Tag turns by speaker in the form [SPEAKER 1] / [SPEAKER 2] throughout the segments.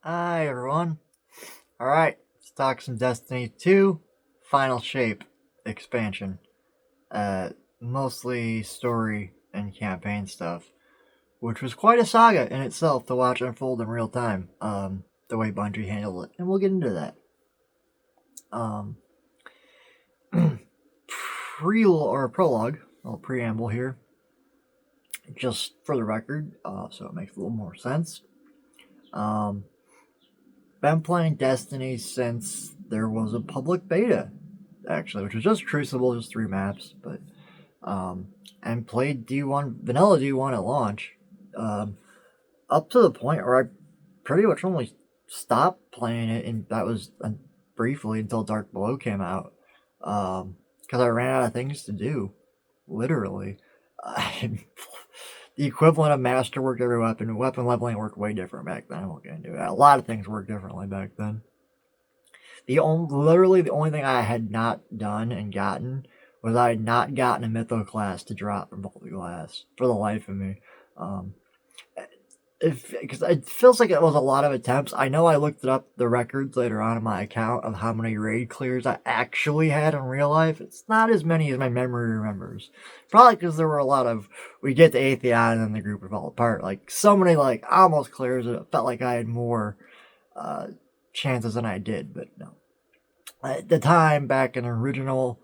[SPEAKER 1] Hi everyone. Alright, let's talk some Destiny 2 Final Shape expansion. Uh, Mostly story and campaign stuff, which was quite a saga in itself to watch unfold in real time. The way Bungie handled it, and we'll get into that. Um, or prologue, a little preamble here, just for the record, so it makes a little more sense. Um, been playing Destiny since there was a public beta, actually, which was just Crucible, just 3 maps, but and played D1 vanilla D1 at launch, um, up to the point where I pretty much only stopped playing it, and that was briefly until Dark Below came out, because I ran out of things to do, literally. The equivalent of masterwork every weapon. Weapon leveling worked way different back then. I won't get into it. A lot of things worked differently back then. Literally the only thing I had not done and gotten was I had not gotten a mytho class to drop from Vault of Glass for the life of me. Um, because it feels like it was a lot of attempts. I know I looked it up the records later on in my account of how many raid clears I actually had in real life. It's not as many as my memory remembers. Probably because there were a lot of we get to Atheon and then the group would fall apart. Like so many almost clears that it felt like I had more chances than I did, but no. At the time, back in original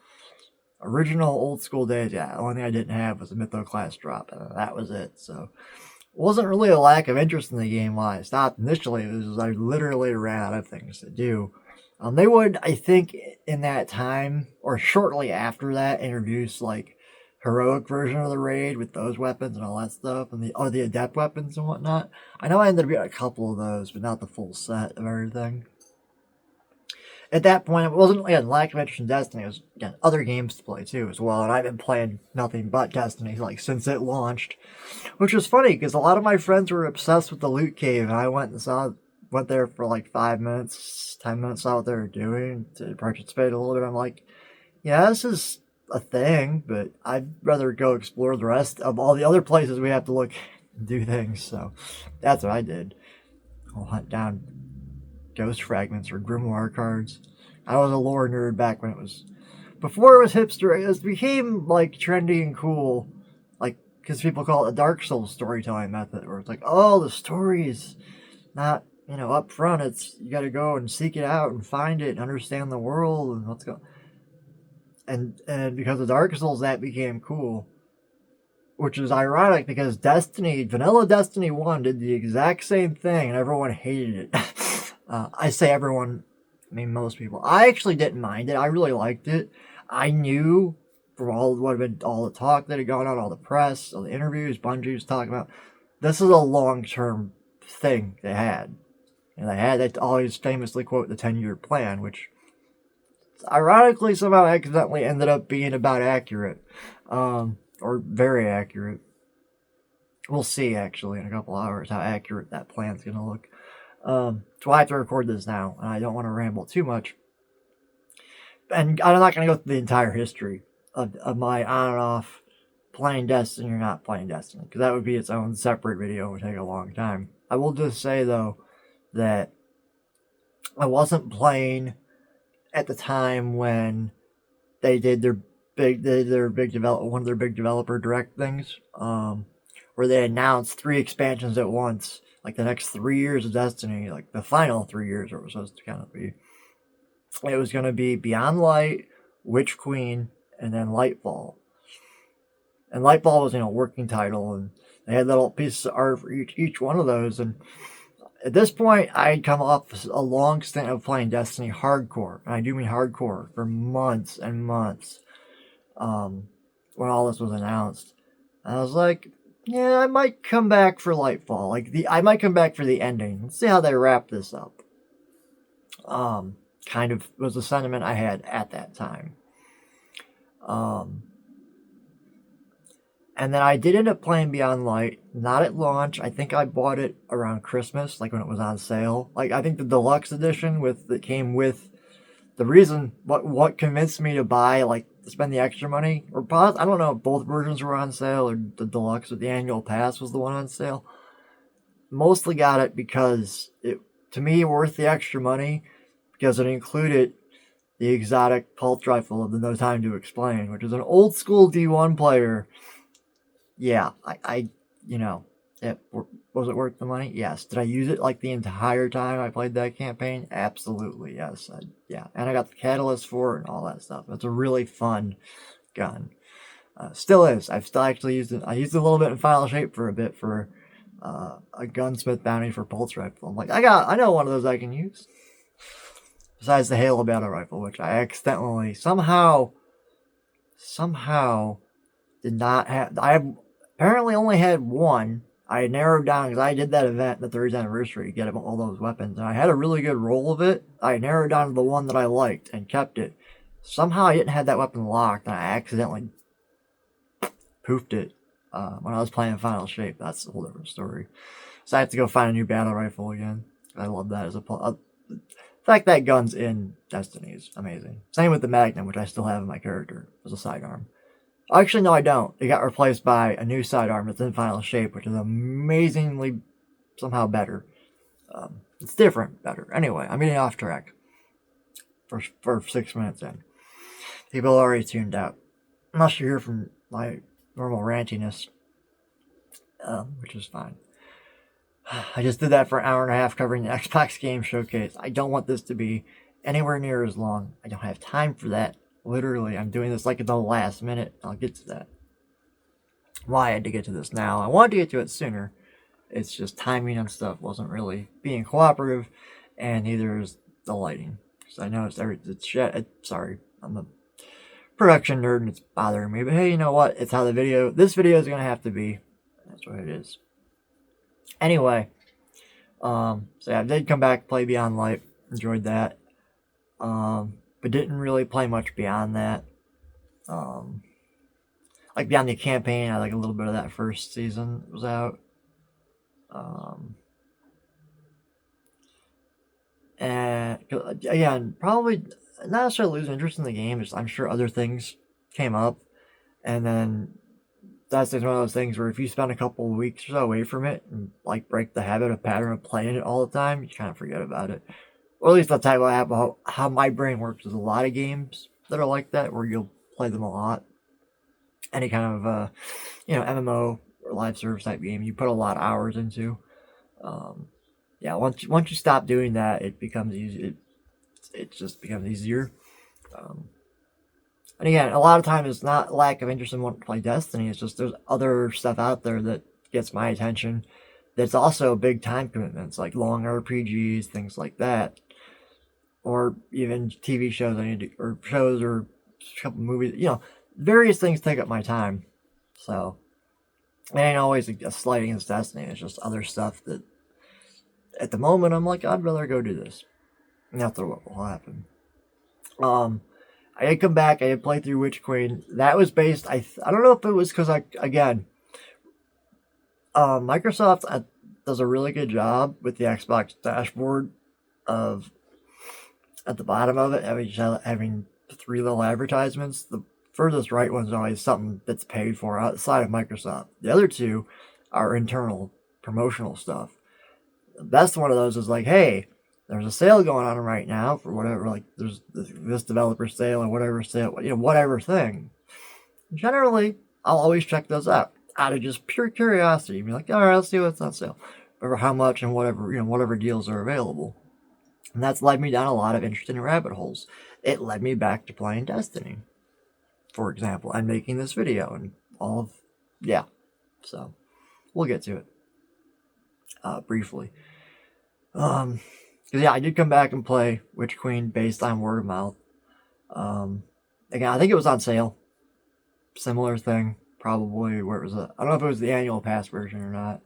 [SPEAKER 1] old school days, yeah, the only thing I didn't have was a mytho class drop, and that was it. So it wasn't really a lack of interest in the game while I stopped initially. It was I literally ran out of things to do. They would, I think, in that time or shortly after that, introduce like heroic version of the raid with those weapons and all that stuff, and the adept weapons and whatnot. I know I ended up getting a couple of those, but not the full set of everything. At that point, it wasn't like a lack of interest in Destiny. It was again other games to play too as well, and I've been playing nothing but Destiny like since it launched, which was funny because a lot of my friends were obsessed with the loot cave, and I went there for like 5 minutes, 10 minutes, saw what they were doing to participate a little bit. I'm like, yeah, this is a thing, but I'd rather go explore the rest of all the other places we have to look and do things. So that's what I did. I'll hunt down ghost fragments or grimoire cards. I was a lore nerd back when it was before it was hipster. It became like trendy and cool, like because people call it a Dark Souls storytelling method, where it's like, oh, the story is not up front. It's you got to go and seek it out and find it and understand the world and what's going. And because of Dark Souls, that became cool, which is ironic because Vanilla Destiny 1 did the exact same thing and everyone hated it. I say everyone, I mean most people. I actually didn't mind it. I really liked it. I knew from all the talk that had gone on, all the press, all the interviews Bungie was talking about, this is a long-term thing they had. And they always famously quote the 10-year plan, which ironically somehow accidentally ended up being about accurate. Or very accurate. We'll see, actually, in a couple hours how accurate that plan's going to look. So I have to record this now, and I don't want to ramble too much. And I'm not going to go through the entire history of my on and off playing Destiny or not playing Destiny, because that would be its own separate video. It would take a long time. I will just say, though, that I wasn't playing at the time when they did one of their big developer direct things, where they announced 3 expansions at once, like the next 3 years of Destiny, like the final 3 years it was supposed to kind of be. It was going to be Beyond Light, Witch Queen, and then Lightfall. And Lightfall was, a working title, and they had little pieces of art for each one of those. And at this point, I'd come off a long stint of playing Destiny hardcore, and I do mean hardcore, for months and months, when all this was announced. And I was like, yeah, I might come back for Lightfall. I might come back for the ending. Let's see how they wrap this up. Kind of was the sentiment I had at that time. And then I did end up playing Beyond Light, not at launch. I think I bought it around Christmas, like when it was on sale. Like I think the deluxe edition that came with the reason what convinced me to buy, like to spend the extra money, or I don't know if both versions were on sale or the deluxe with the annual pass was the one on sale. Mostly got it because to me, worth the extra money because it included the exotic pulse rifle of the No Time to Explain, which is an old school D1 player. Yeah, was it worth the money? Yes. Did I use it like the entire time I played that campaign? Absolutely, yes. Yeah, and I got the catalyst for it and all that stuff. It's a really fun gun. Still is. I've still actually used it. I used it a little bit in Final Shape for a bit for a gunsmith bounty for pulse rifle. I'm like, I know one of those I can use. Besides the Halo battle rifle, which I accidentally somehow did not have. I apparently only had one. I narrowed down because I did that event, the 30th anniversary, to get all those weapons, and I had a really good roll of it. I narrowed down to the one that I liked and kept it. Somehow I didn't have that weapon locked, and I accidentally poofed it when I was playing Final Shape. That's a whole different story. So I have to go find a new battle rifle again. I love that as the fact that gun's in Destiny is amazing. Same with the Magnum, which I still have in my character as a sidearm. Actually, no, I don't. It got replaced by a new sidearm that's in Final Shape, which is amazingly somehow better. It's different, better. Anyway, I'm getting off track for 6 minutes in. People are already tuned out. Unless you're here from my normal rantiness, which is fine. I just did that for an hour and a half covering the Xbox Game Showcase. I don't want this to be anywhere near as long. I don't have time for that. Literally, I'm doing this like at the last minute. I'll get to that. Why I had to get to this now. I wanted to get to it sooner. It's just timing and stuff wasn't really being cooperative, and neither is the lighting. Because I noticed sorry, I'm a production nerd and it's bothering me. But hey, you know what? It's how this video is going to have to be. That's what it is. Anyway, so yeah, I did come back, play Beyond Light, enjoyed that, but didn't really play much beyond that. Like beyond the campaign, I like a little bit of that first season that was out. And again, probably not necessarily losing interest in the game, just I'm sure other things came up, and then that's one of those things where if you spend a couple of weeks or so away from it and like break the habit of pattern of playing it all the time, you kind of forget about it. Or at least that's how my brain works. There's a lot of games that are like that where you'll play them a lot. Any kind of MMO or live service type game you put a lot of hours into. Once you stop doing that, it becomes easy. It just becomes easier. And again, a lot of times it's not lack of interest in wanting to play Destiny. It's just there's other stuff out there that gets my attention. That's also big time commitments, like long RPGs, things like that, or even TV shows or shows or a couple movies. Various things take up my time. So it ain't always a slight against Destiny. It's just other stuff that, at the moment, I'm like, I'd rather go do this. And that's what will happen. I did come back. I did play through Witch Queen. That was based. I don't know if it was because Microsoft does a really good job with the Xbox dashboard of at the bottom of it having 3 little advertisements. The furthest right one's always something that's paid for outside of Microsoft. The other 2 are internal promotional stuff. The best one of those is like, hey, there's a sale going on right now for whatever, like there's this developer sale or whatever sale, whatever thing. Generally, I'll always check those out of just pure curiosity. Be like, all right, let's see what's on sale, or how much, and whatever deals are available. And that's led me down a lot of interesting rabbit holes. It led me back to playing Destiny, for example, and making this video and all of, So, we'll get to it briefly. I did come back and play Witch Queen based on word of mouth. Again, I think it was on sale. Similar thing, probably. Where it was I don't know if it was the annual pass version or not.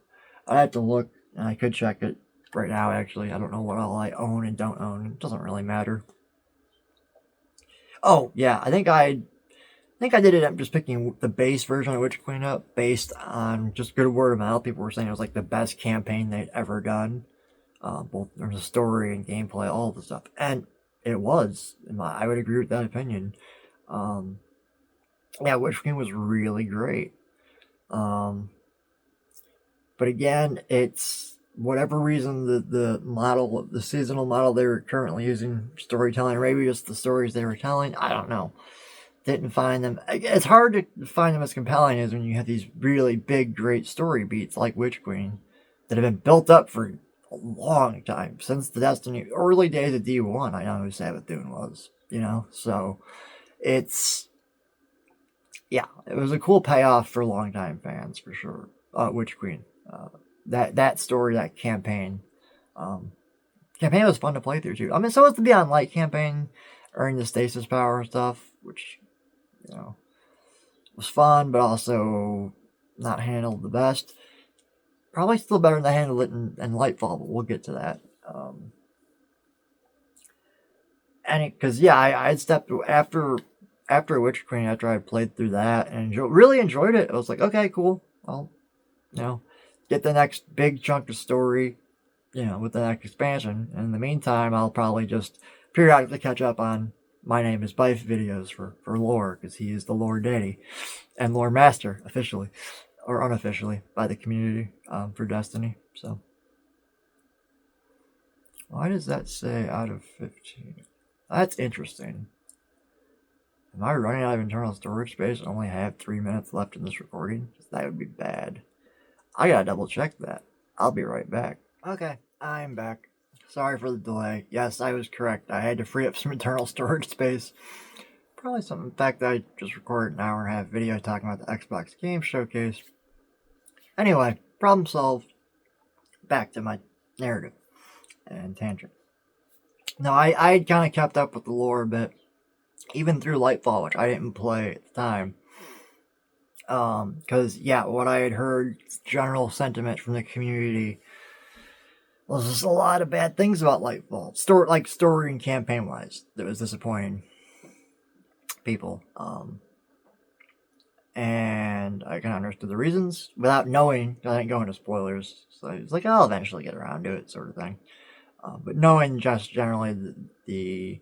[SPEAKER 1] I'd have to look, and I could check it right now, actually. I don't know what all I own and don't own. It doesn't really matter. Oh, yeah, I think I did it up just picking the base version of Witch Queen up based on just good word of mouth. People were saying it was like the best campaign they'd ever done. Both in terms of story and gameplay, all the stuff. And it was. I would agree with that opinion. Witch Queen was really great. But again, it's whatever reason, the seasonal model they were currently using, storytelling, or maybe just the stories they were telling, I don't know. Didn't find them. It's hard to find them as compelling as when you have these really big, great story beats like Witch Queen that have been built up for a long time, since the Destiny early days of D1. I know who Savathun was, so it's, yeah, it was a cool payoff for longtime fans for sure. Witch Queen, that story, that campaign was fun to play through too. I mean, so was the Beyond Light campaign, earning the stasis power and stuff, which was fun, but also not handled the best. Probably still better than they handled it in Lightfall, but we'll get to that. Because I had stepped after Witch Queen, after I played through that and really enjoyed it. I was like, okay, cool. I'll, get the next big chunk of story, with the next expansion. And in the meantime, I'll probably just periodically catch up on My Name is Bife videos for lore, because he is the lore daddy and lore master, officially or unofficially, by the community for Destiny. So, why does that say out of 15? That's interesting. Am I running out of internal storage space and only have 3 minutes left in this recording? That would be bad. I gotta double check that. I'll be right back. Okay, I'm back. Sorry for the delay. Yes, I was correct. I had to free up some internal storage space. Probably some fact that I just recorded an hour and a half video talking about the Xbox Game Showcase. Anyway, problem solved. Back to my narrative and tangent. Now, I had kind of kept up with the lore a bit, even through Lightfall, which I didn't play at the time. Because, what I had heard, general sentiment from the community, was just a lot of bad things about Lightfall. Story and campaign-wise, that was disappointing people. And I kind of understood the reasons without knowing. I didn't go into spoilers, so it's like, I'll eventually get around to it, sort of thing. But knowing just generally the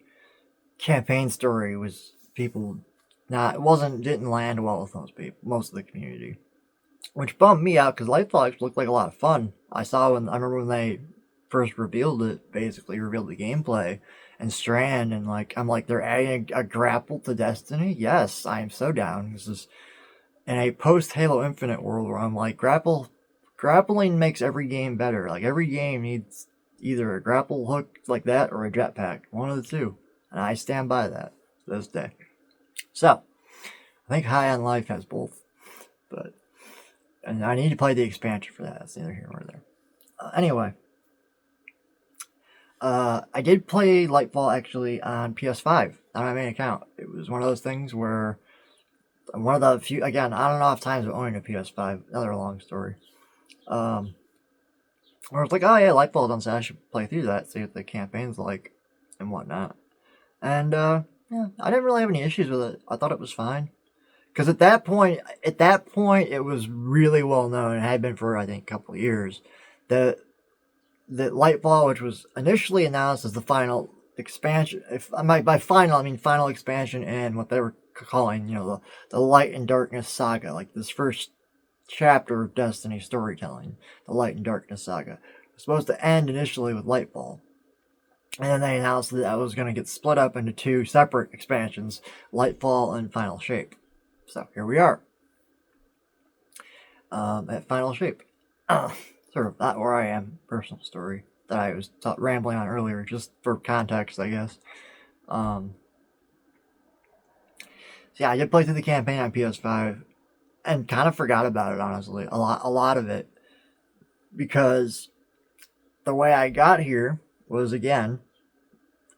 [SPEAKER 1] campaign story was didn't land well with most of the community, which bummed me out, because Lightfall looked like a lot of fun. I remember when they first revealed it, basically revealed the gameplay and Strand, and I'm like, they're adding a grapple to Destiny? Yes, I am so down. This is in a post Halo Infinite world where I'm like, grappling makes every game better. Like, every game needs either a grapple hook like that or a jetpack, one of the two, and I stand by that to this day. So, I think High on Life has both, and I need to play the expansion for that. That's neither here nor there. Anyway, I did play Lightfall actually on PS5 on my main account. It was one of those things where one of the few, again, I don't know if times of owning a PS5, another long story. Where it's like, oh yeah, Lightfall's on sale, I should play through that, see what the campaign's like, and whatnot. And, I didn't really have any issues with it. I thought it was fine. Because at that point, it was really well known, and had been for, I think, a couple of years, that Lightfall, which was initially announced as the final expansion, by final, I mean final expansion, and what they were calling, the Light and Darkness Saga, like this first chapter of Destiny storytelling, the Light and Darkness Saga, it was supposed to end initially with Lightfall. And then they announced that was going to get split up into 2 separate expansions, Lightfall and Final Shape. So here we are, at Final Shape. Sort of not where I am, personal story that I was rambling on earlier, just for context, I guess. So yeah, I did play through the campaign on PS5, and kind of forgot about it, honestly, a lot of it, because the way I got here was, again,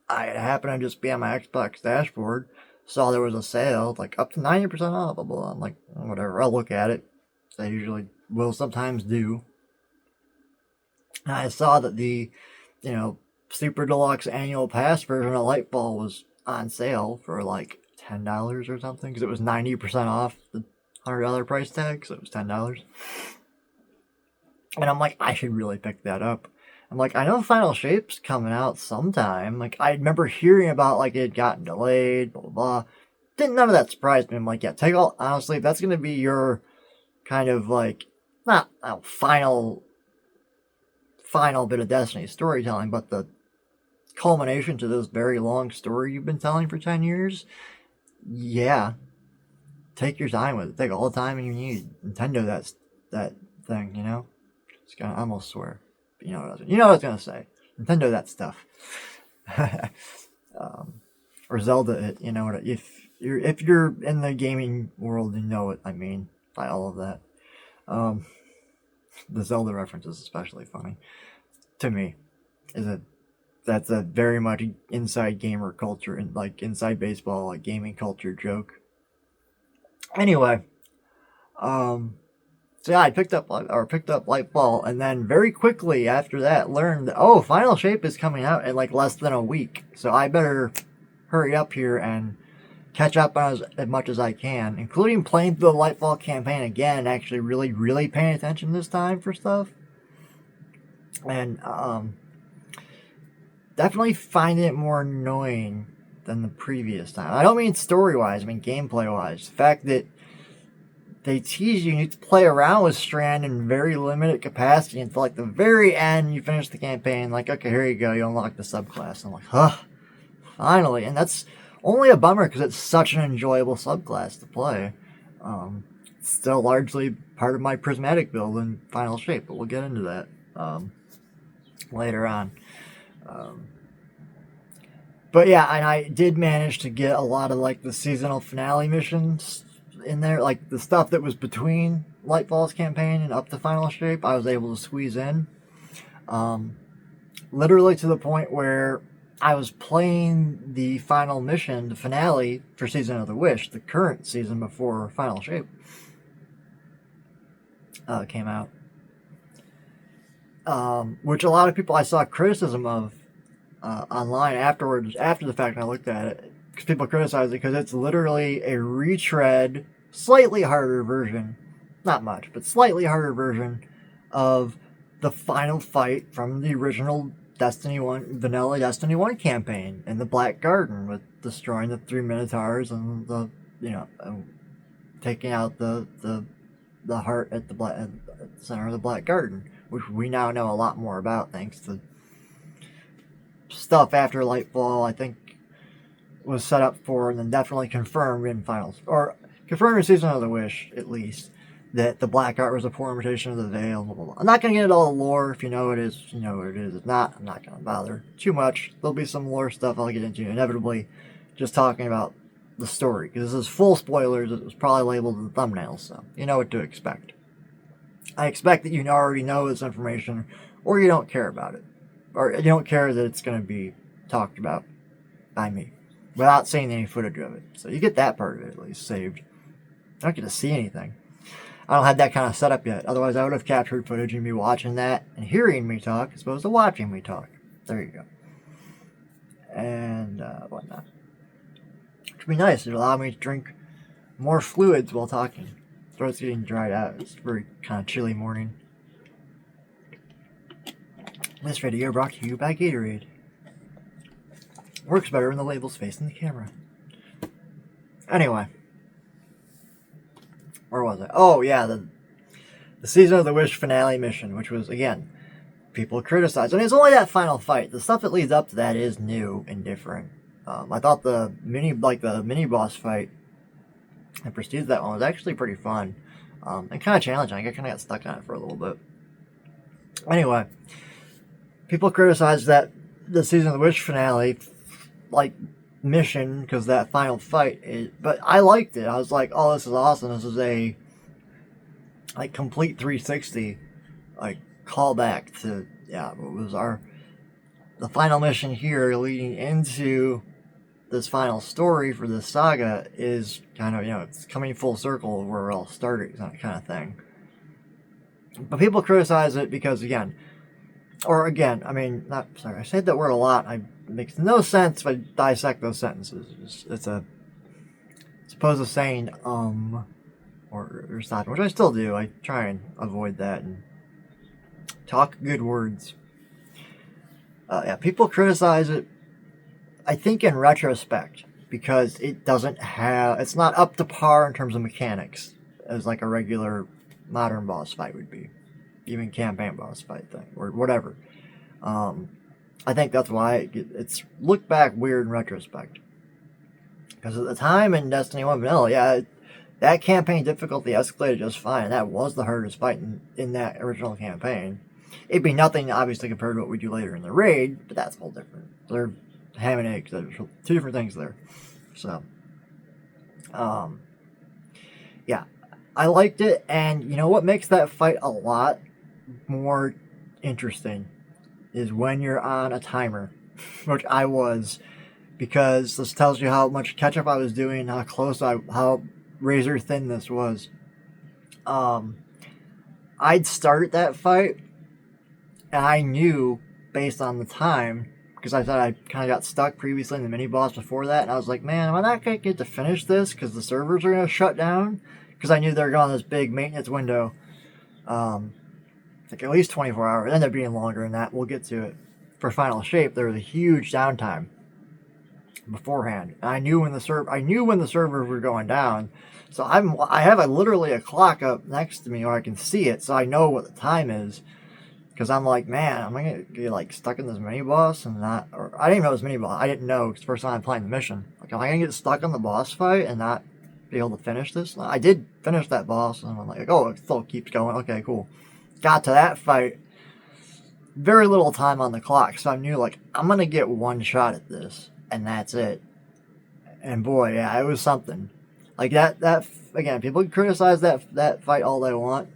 [SPEAKER 1] I happened to just be on my Xbox dashboard, saw there was a sale, like up to 90% off, blah, blah, blah. I'm like, whatever, I'll look at it. I usually will sometimes do. And I saw that the, Super Deluxe Annual Pass version of Lightfall was on sale for like $10 or something, because it was 90% off the $100 price tag, so it was $10. And I'm like, I should really pick that up. I'm like, I know Final Shape's coming out sometime. Like, I remember hearing about, like, it had gotten delayed, blah, blah, blah. None of that surprised me. I'm like, yeah, honestly, if that's going to be your kind of, like, not final final bit of Destiny storytelling, but the culmination to this very long story you've been telling for 10 years, yeah, take your time with it. Take all the time you need. Nintendo, that thing, you know? It's gonna, I almost swear. But you know what I was gonna say. Nintendo, that stuff. Or Zelda, it, you know what? If you're in the gaming world, you know what I mean by all of that. The Zelda reference is especially funny to me. That's a very much inside gamer culture and like inside baseball, like gaming culture joke. Anyway, so yeah, I picked up Lightfall, and then very quickly after that learned that, Final Shape is coming out in like less than a week. So I better hurry up here and catch up on as much as I can, including playing the Lightfall campaign again, actually really, really paying attention this time for stuff. And definitely finding it more annoying than the previous time. I don't mean story-wise, I mean gameplay-wise. The fact that they tease you need to play around with Strand in very limited capacity until like the very end you finish the campaign, like, okay, here you go, you unlock the subclass. I'm like, finally. And that's only a bummer because it's such an enjoyable subclass to play. It's still largely part of my prismatic build in Final Shape, but we'll get into that later on. But yeah, and I did manage to get a lot of like the seasonal finale missions in there, like the stuff that was between Lightfall's campaign and up to Final Shape, I was able to squeeze in. Literally to the point where I was playing the final mission, the finale for Season of the Wish, the current season before Final Shape came out. Which a lot of people I saw criticism of online afterwards, after the fact, and I looked at it, because people criticize it because it's literally a retread, slightly harder version, not much, but slightly harder version of the final fight from the original Destiny 1, vanilla Destiny 1 campaign in the Black Garden, with destroying the 3 Minotaurs and the, taking out the heart at the center of the Black Garden, which we now know a lot more about thanks to stuff after Lightfall, I think, was set up for and then definitely confirmed in Finals, or confirmed in Season of the Wish, at least, that the Black Art was a poor imitation of the Veil, blah, blah, blah. I'm not going to get into all the lore. If you know what it is, you know what it is. If not, I'm not going to bother too much. There'll be some lore stuff I'll get into, inevitably, just talking about the story, because this is full spoilers. It was probably labeled in the thumbnail, so you know what to expect. I expect that you already know this information, or you don't care about it, or you don't care that it's going to be talked about by me, without seeing any footage of it. So you get that part of it at least saved. I don't get to see anything. I don't have that kind of setup yet. Otherwise, I would have captured footage and be watching that and hearing me talk as opposed to watching me talk. There you go. And whatnot. Which would be nice. It would allow me to drink more fluids while talking. Throat's getting dried out. It's a very kind of chilly morning. This video brought to you by Gatorade. Works better when the label's facing the camera. Anyway. Where was I? Oh, yeah, the Season of the Wish finale mission, which was, again, people criticized. I mean, it's only that final fight. The stuff that leads up to that is new and different. I thought the mini boss fight and Prestige, that one was actually pretty fun. And kind of challenging. I kind of got stuck on it for a little bit. Anyway, people criticized that the Season of the Wish finale, like, mission, because that final fight is, but I liked it. I was like, oh, this is awesome. This is a like complete 360 like callback to what was the final mission here leading into this final story for this saga is kind of, it's coming full circle of where it all started, that kind of thing. But people criticize it because I said that word a lot. It makes no sense if I dissect those sentences. It's opposed to saying or stopping, which I still do. I try and avoid that and talk good words. People criticize it, I think, in retrospect, because it's not up to par in terms of mechanics as like a regular modern boss fight would be. Even campaign boss fight thing, or whatever. I think that's why it's looked back weird in retrospect. Because at the time in Destiny 1 Vanilla, yeah, that campaign difficulty escalated just fine. And that was the hardest fight in that original campaign. It'd be nothing, obviously, compared to what we do later in the raid, but that's a whole different. They're ham and eggs. There's two different things there. So, yeah, I liked it. And you know what makes that fight a lot more interesting is when you're on a timer, which I was, because this tells you how much catch-up I was doing, how razor thin this was. I'd start that fight, and I knew, based on the time, because I thought I kind of got stuck previously in the mini-boss before that, and I was like, man, am I not going to get to finish this, because the servers are going to shut down? Because I knew they were going this big maintenance window, like at least 24 hours. It ended up being longer than that. We'll get to it. For Final Shape, there was a huge downtime beforehand. And I knew when the servers were going down. So I have literally a clock up next to me where I can see it, so I know what the time is. Because I'm like, man, am I gonna get like stuck in this mini boss and not? Or I didn't even know it was mini boss. I didn't know because first time I'm playing the mission. Like, am I gonna get stuck on the boss fight and not be able to finish this? I did finish that boss, and I'm like, oh, it still keeps going. Okay, cool. Got to that fight. Very little time on the clock, so I knew like I'm gonna get one shot at this, and that's it. And boy, yeah, it was something. Like that again, people can criticize that fight all they want.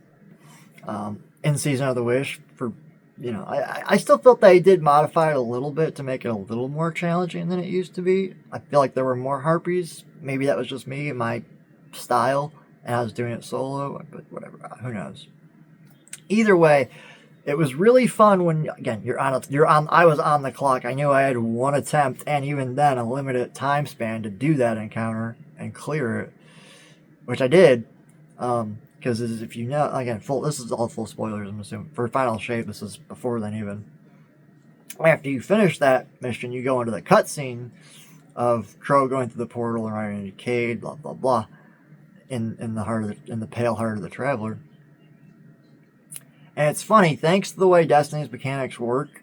[SPEAKER 1] In Season of the Wish, for I still felt they did modify it a little bit to make it a little more challenging than it used to be. I feel like there were more harpies. Maybe that was just me and my style, and I was doing it solo. But whatever, who knows? Either way, it was really fun when again you're on. I was on the clock. I knew I had one attempt, and even then a limited time span to do that encounter and clear it, which I did. Because if you know, again, this is all full spoilers, I'm assuming. For Final Shape, this is before then even. After you finish that mission, you go into the cutscene of Crow going through the portal and riding into Cade, blah blah blah, in the pale heart of the Traveler. And it's funny, thanks to the way Destiny's mechanics work,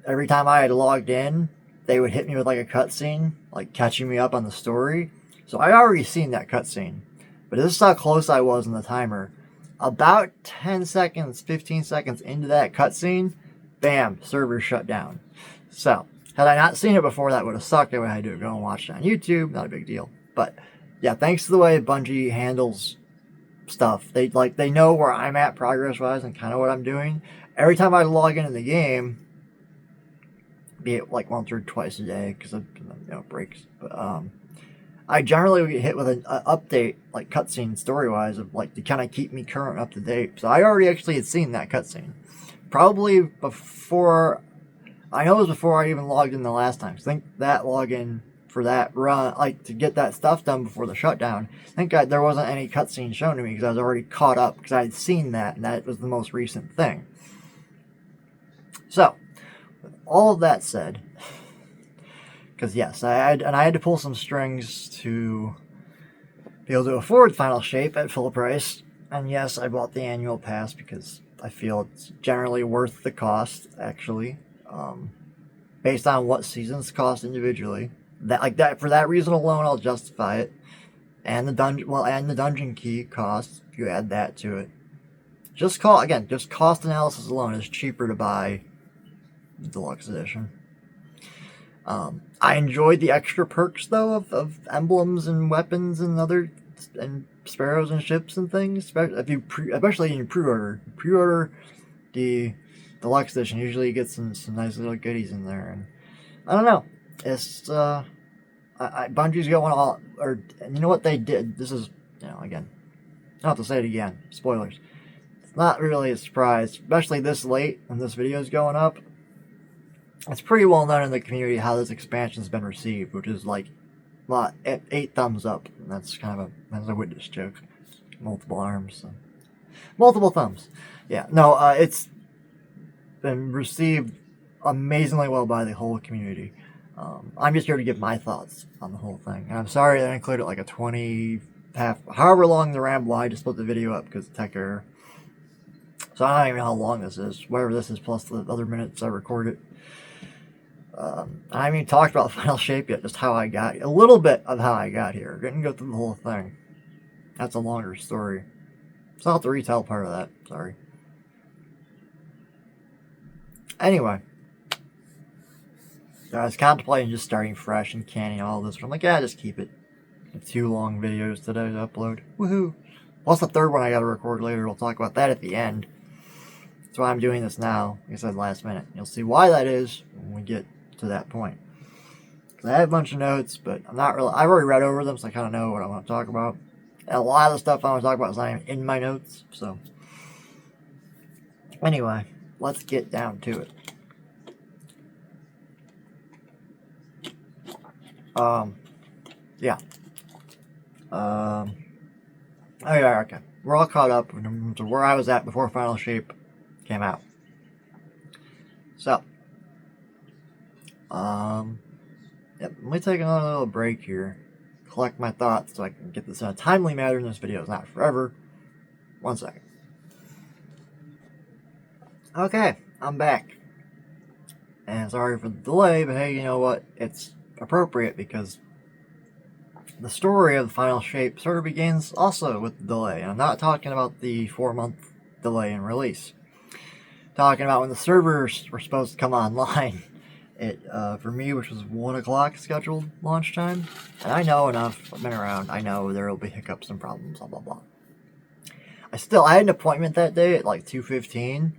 [SPEAKER 1] every time I had logged in, they would hit me with like a cutscene, like catching me up on the story. So I'd already seen that cutscene. But this is how close I was in the timer. About 10 seconds, 15 seconds into that cutscene, bam, server shut down. So, had I not seen it before, that would have sucked. I would have had to go and watch it on YouTube. Not a big deal. But, yeah, thanks to the way Bungie handles stuff. They know where I'm at progress-wise and kind of what I'm doing. Every time I log into the game, be it like once or twice a day, because of breaks. But, I generally get hit with an update, like cutscene story-wise, of like to kind of keep me current, up to date. So I already actually had seen that cutscene, probably before. I know it was before I even logged in the last time. So I think that login for that run, like to get that stuff done before the shutdown. I think there wasn't any cutscene shown to me because I was already caught up because I had seen that, and that was the most recent thing. So, with all of that said. Because yes, I had to pull some strings to be able to afford Final Shape at full price. And yes, I bought the annual pass because I feel it's generally worth the cost, actually. Based on what seasons cost individually. For that reason alone, I'll justify it. And the dungeon key cost, if you add that to it. Just cost analysis alone is cheaper to buy the deluxe edition. I enjoyed the extra perks though of emblems and weapons and sparrows and ships and things. Especially in pre-order the deluxe edition. Usually you get some nice little goodies in there, and I don't know. It's Bungie's going all, or you know what they did. This is again, I don't have to say it again. Spoilers. It's not really a surprise, especially this late when this video is going up. It's pretty well known in the community how this expansion's been received, which is like 8 thumbs up. And that's that's a witness joke. Multiple arms. So. Multiple thumbs. Yeah, no, it's been received amazingly well by the whole community. I'm just here to give my thoughts on the whole thing. And I'm sorry that I included like a however long the ramble. I just split the video up because of tech error. So I don't even know how long this is. Whatever this is plus the other minutes I recorded. I haven't even talked about Final Shape yet, just how I got a little bit of how I got here. Didn't go through the whole thing. That's a longer story. So I'll have to retell part of that. Sorry. Anyway. So I was contemplating just starting fresh and canning all this. But I'm like, yeah, just keep it. 2 long videos today to upload. Woohoo! Plus the third one I gotta record later. We'll talk about that at the end. That's why I'm doing this now. Like I said, last minute. You'll see why that is when we get to that point. Because I have a bunch of notes, but I'm not really... I've already read over them, so I kind of know what I want to talk about. And a lot of the stuff I want to talk about is not even in my notes, so... Anyway, let's get down to it. Yeah. Oh yeah, okay. We're all caught up to where I was at before Final Shape came out. So, yep, let me take another little break here, collect my thoughts so I can get this in a timely manner in this video. It's not forever. 1 second. Okay, I'm back. And sorry for the delay, but hey, you know what? It's appropriate because the story of the Final Shape sort of begins also with the delay. And I'm not talking about the 4-month delay in release. Talking about when the servers were supposed to come online. For me, which was 1 o'clock scheduled launch time. And I know enough, I've been around, I know there will be hiccups and problems, blah blah blah. I had an appointment that day at like 2:15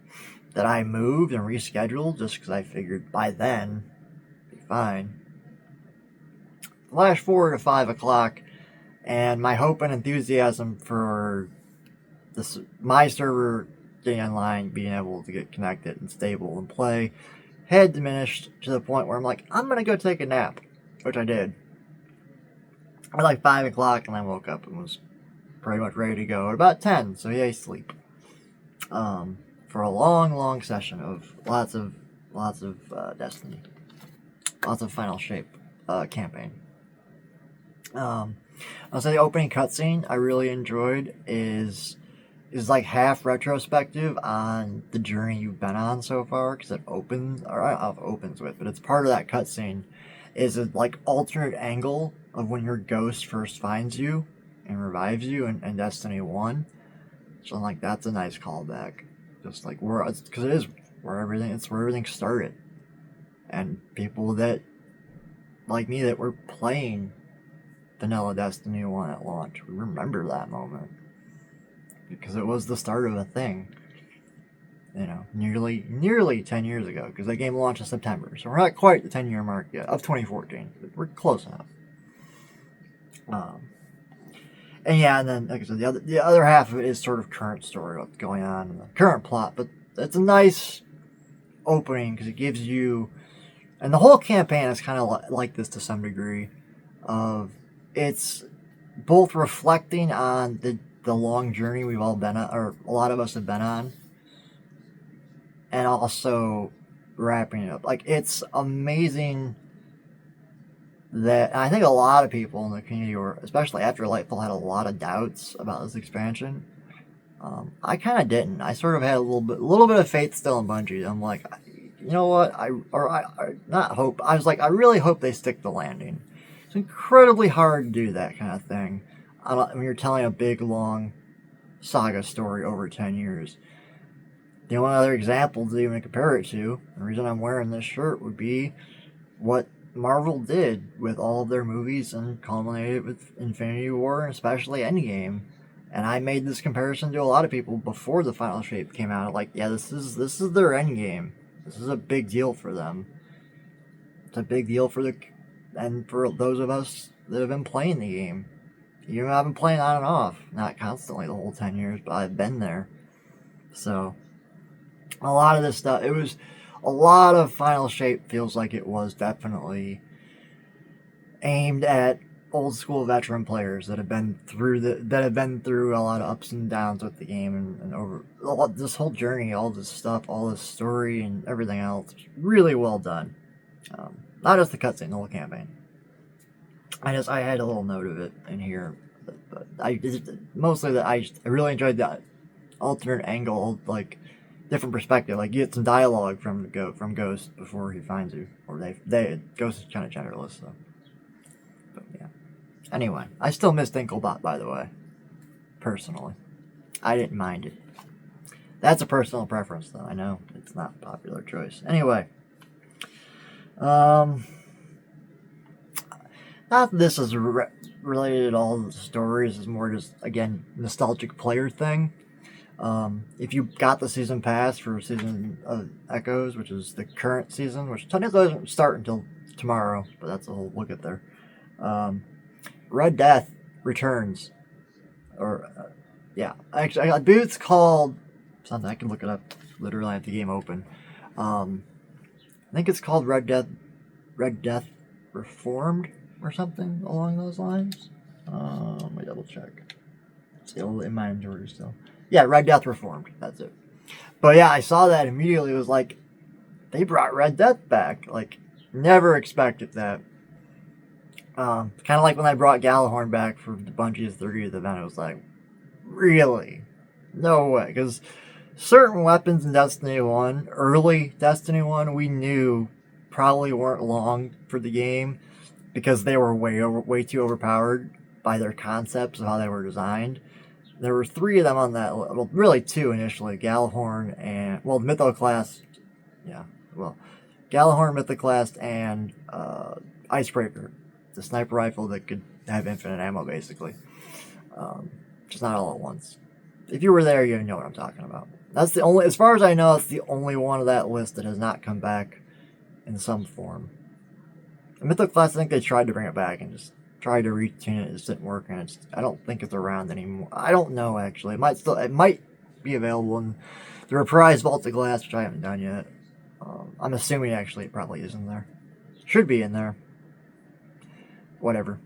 [SPEAKER 1] that I moved and rescheduled just because I figured by then it'd be fine. Flash forward to 5 o'clock, and my hope and enthusiasm for this, my server getting online, being able to get connected and stable and play, had diminished to the point where I'm like, I'm going to go take a nap, which I did. At like 5 o'clock, and I woke up and was pretty much ready to go at about 10, so yay, sleep. For a long session of lots of Destiny. Lots of Final Shape campaign. I'll say the opening cutscene I really enjoyed is like half retrospective on the journey you've been on so far, because it opens, or I don't know if it opens with, but it's part of that cutscene, is a like alternate angle of when your ghost first finds you and revives you in Destiny 1. So I'm like, that's a nice callback. Just like where, because it is where everything started. And people that, like me, that were playing vanilla Destiny 1 at launch, we remember that moment. Because it was the start of a thing. You know, nearly 10 years ago, because that game launched in September. So we're not quite the 10-year mark yet, of 2014. But we're close enough. And yeah, and then, like I said, the other half of it is sort of current story, what's going on in the current plot. But it's a nice opening, because it gives you... And the whole campaign is kind of like this to some degree. It's both reflecting on the long journey we've all been on, or a lot of us have been on, and also wrapping it up. Like, it's amazing that, and I think a lot of people in the community, or especially after Lightfall, had a lot of doubts about this expansion. I kind of didn't. I sort of had a little bit of faith still in Bungie. I'm like, you know what? I was like, I really hope they stick the landing. It's incredibly hard to do that kind of thing when you're telling a big, long saga story over 10 years. The only other example to even compare it to, the reason I'm wearing this shirt, would be what Marvel did with all of their movies and culminated with Infinity War, and especially Endgame. And I made this comparison to a lot of people before the Final Shape came out. Like, yeah, this is their Endgame. This is a big deal for them. It's a big deal for those of us that have been playing the game. You know, I've been playing on and off, not constantly the whole 10 years, but I've been there. So, a lot of this stuff, a lot of Final Shape feels like it was definitely aimed at old school veteran players that have been through a lot of ups and downs with the game, and over this whole journey, all this stuff, all this story and everything else. Really well done. Not just the cutscene, the whole campaign. I had a little note of it in here, but mostly that I really enjoyed the alternate angle, like different perspective. Like you get some dialogue from Ghost before he finds you, or Ghost is kind of genderless, so. But yeah. Anyway, I still miss Dinklebot, by the way. Personally, I didn't mind it. That's a personal preference, though. I know it's not a popular choice. Anyway, not that this is related at all to the stories. It's more just, again, nostalgic player thing. If you got the season pass for Season of Echoes, which is the current season, which technically doesn't start until tomorrow, but that's a whole look at there. Red Death returns, or yeah, actually, I believe it's called something. I can look it up. Literally, I have the game open. I think it's called Red Death Reformed, or something along those lines. Let me double check. It's still in my inventory still. Yeah, Red Death Reformed. That's it. But yeah, I saw that immediately. It was like, they brought Red Death back. Like, never expected that. Kind of like when I brought Galahorn back for the Bungie's 30th event. It was like, really? No way. Because certain weapons in Destiny 1, early Destiny 1, we knew probably weren't long for the game because they were way too overpowered by their concepts of how they were designed. There were 3 of them on that, well, really 2 initially, Galahorn and, well, Mythoclast, yeah, well, Galahorn, Mythoclast, and Icebreaker, the sniper rifle that could have infinite ammo, basically. Just not all at once. If you were there, you know what I'm talking about. That's the only, as far as I know, that's the only one of that list that has not come back in some form. The Mythoclast, I think they tried to bring it back and just tried to retune it. It just didn't work, and I don't think it's around anymore. I don't know, actually. It might be available in the Reprise Vault of Glass, which I haven't done yet. I'm assuming actually it probably is in there. Should be in there. Whatever.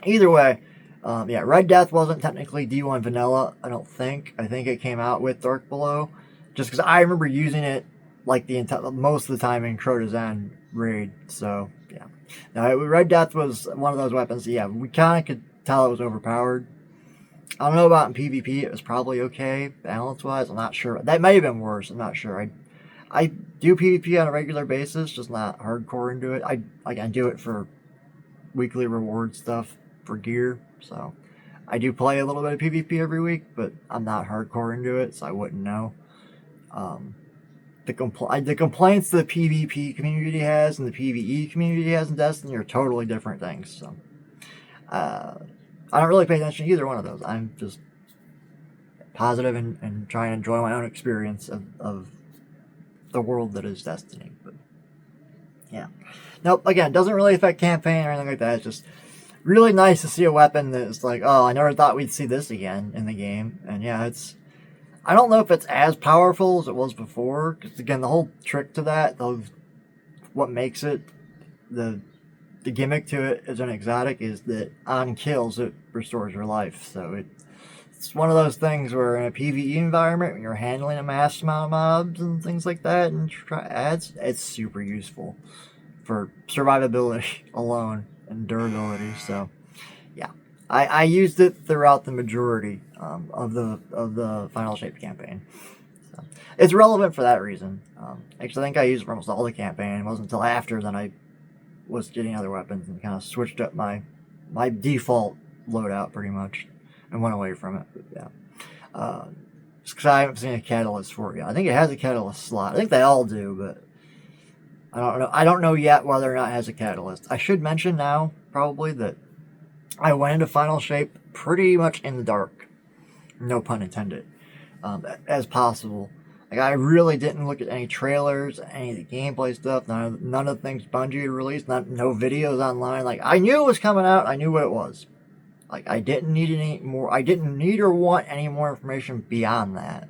[SPEAKER 1] Either way, yeah, Red Death wasn't technically D1 vanilla, I don't think. I think it came out with Dark Below, just because I remember using it like most of the time in Crota's End raid. So yeah, now Red Death was one of those weapons. Yeah, we kind of could tell it was overpowered. I don't know about in PvP. It was probably okay balance wise. I'm not sure. That may have been worse. I'm not sure. I do PvP on a regular basis, just not hardcore into it. I do it for weekly reward stuff for gear. So I do play a little bit of PvP every week, but I'm not hardcore into it, so I wouldn't know. The complaints the PvP community has and the PvE community has in Destiny are totally different things. So I don't really pay attention to either one of those. I'm just positive and trying to enjoy my own experience of the world that is Destiny. But yeah, nope. Again, it doesn't really affect campaign or anything like that. It's just really nice to see a weapon that's like, oh, I never thought we'd see this again in the game. And yeah, I don't know if it's as powerful as it was before, because again, the whole trick to that, what makes it, the gimmick to it as an exotic is that on kills it restores your life. So it's one of those things where in a PvE environment, when you're handling a mass amount of mobs and things like that, and try adds, it's super useful for survivability alone and durability. So yeah, I used it throughout the majority of the Final Shape campaign. So it's relevant for that reason. Actually, I think I used it for almost all the campaign. It wasn't until after that I was getting other weapons and kind of switched up my default loadout pretty much and went away from it. But yeah, just because I haven't seen a catalyst for it yet. I think it has a catalyst slot. I think they all do, but I don't know. I don't know yet whether or not it has a catalyst. I should mention now, probably, that I went into Final Shape pretty much in the dark. No pun intended. As possible. Like, I really didn't look at any trailers, any of the gameplay stuff, none of the things Bungie had released, no videos online. Like, I knew it was coming out, I knew what it was. Like, I didn't need any more, I didn't need or want any more information beyond that.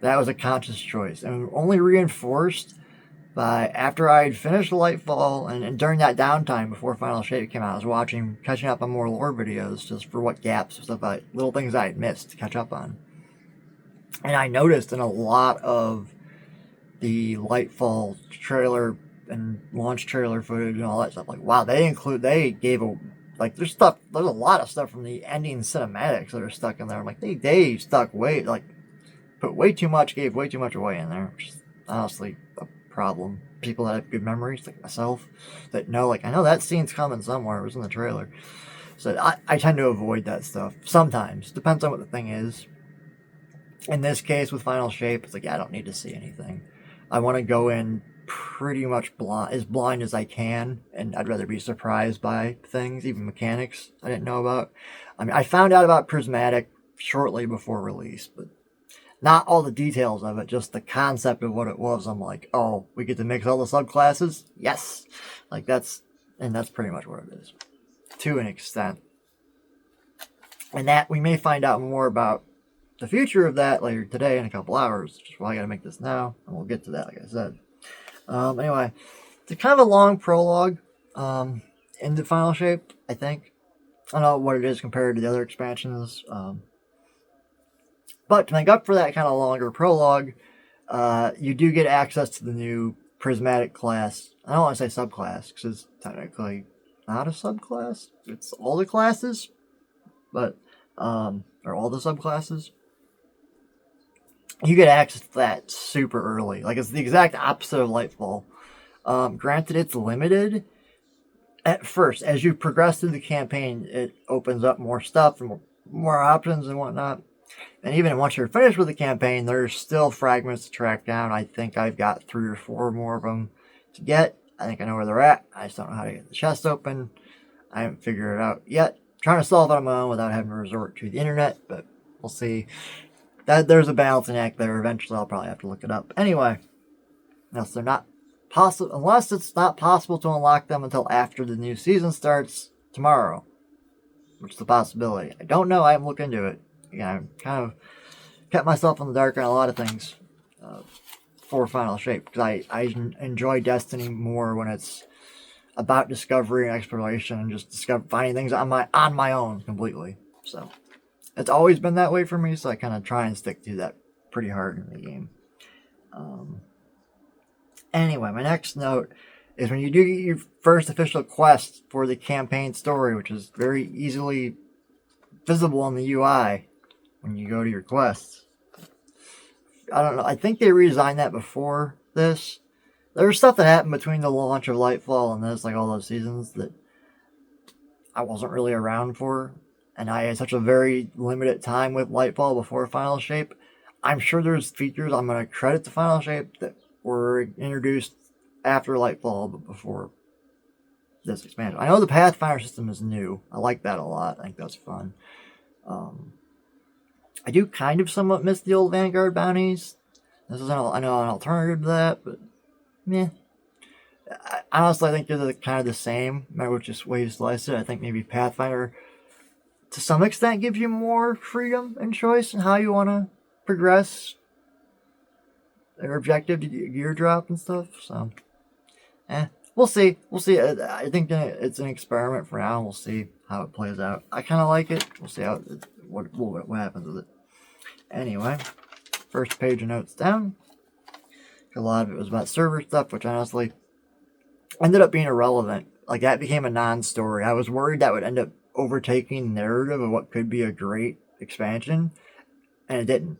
[SPEAKER 1] That was a conscious choice, and only reinforced by after I had finished Lightfall, and during that downtime before Final Shape came out, I was catching up on more lore videos just for what gaps, stuff little things I had missed to catch up on. And I noticed in a lot of the Lightfall trailer and launch trailer footage and all that stuff, like, wow, they gave Like, there's a lot of stuff from the ending cinematics that are stuck in there. I'm like, they stuck put way too much, gave way too much away in there, which is honestly a problem. People that have good memories, like myself, that know, like, I know that scene's coming somewhere. It was in the trailer. So I tend to avoid that stuff. Sometimes. Depends on what the thing is. In this case, with Final Shape, it's like, yeah, I don't need to see anything. I want to go in pretty much blind as I can, and I'd rather be surprised by things, even mechanics I didn't know about. I mean, I found out about Prismatic shortly before release, but not all the details of it, just the concept of what it was. I'm like, oh, we get to mix all the subclasses? Yes! Like, that's pretty much what it is. To an extent. And that, we may find out more about the future of that later today in a couple hours. Just why I gotta make this now, and we'll get to that, like I said. Anyway, it's kind of a long prologue into Final Shape, I think. I don't know what it is compared to the other expansions. But to make up for that kind of longer prologue, you do get access to the new Prismatic class. I don't want to say subclass, because it's technically not a subclass. It's all the classes, but, or all the subclasses. You get access to that super early. Like, it's the exact opposite of Lightfall. Granted, it's limited at first. As you progress through the campaign, it opens up more stuff and more options and whatnot. And even once you're finished with the campaign, there's still fragments to track down. I think I've got 3 or 4 more of them to get. I think I know where they're at. I just don't know how to get the chest open. I haven't figured it out yet. I'm trying to solve it on my own without having to resort to the internet, but we'll see. There's a balancing act there. Eventually, I'll probably have to look it up. Anyway, unless it's not possible to unlock them until after the new season starts tomorrow, which is a possibility. I don't know. I haven't looked into it. Again, I kind of kept myself in the dark on a lot of things for Final Shape, because I enjoy Destiny more when it's about discovery and exploration and just finding things on my own completely. So it's always been that way for me, so I kind of try and stick to that pretty hard in the game. Anyway, my next note is when you do get your first official quest for the campaign story, which is very easily visible on the UI when you go to your quests. I don't know, I think they redesigned that before this. There was stuff that happened between the launch of Lightfall and this, like all those seasons, that I wasn't really around for. And I had such a very limited time with Lightfall before Final Shape. I'm sure there's features I'm going to credit to Final Shape that were introduced after Lightfall, but before this expansion. I know the Pathfinder system is new. I like that a lot. I think that's fun. I do kind of somewhat miss the old Vanguard bounties. This is, I know, an alternative to that, but meh. Honestly, I think they're kind of the same, no matter which way you slice it. I think maybe Pathfinder, to some extent, gives you more freedom and choice in how you want to progress their objective to get gear drop and stuff. So, we'll see. We'll see. I think it's an experiment for now. We'll see how it plays out. I kind of like it. We'll see what happens with it. Anyway, first page of notes down. A lot of it was about server stuff, which honestly ended up being irrelevant. Like, that became a non-story. I was worried that would end up overtaking the narrative of what could be a great expansion, and it didn't.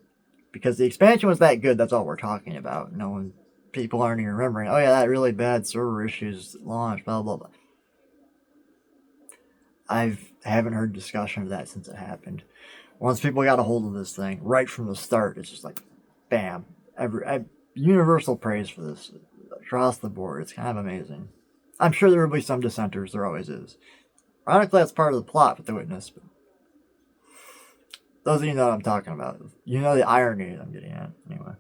[SPEAKER 1] Because the expansion was that good, that's all we're talking about. People aren't even remembering, oh yeah, that really bad server issues launched, blah, blah, blah. I haven't heard discussion of that since it happened. Once people got a hold of this thing, right from the start, it's just like, bam. Universal praise for this across the board. It's kind of amazing. I'm sure there will be some dissenters. There always is. Ironically, that's part of the plot with The Witness. But those of you know what I'm talking about. You know the irony I'm getting at. Anyway.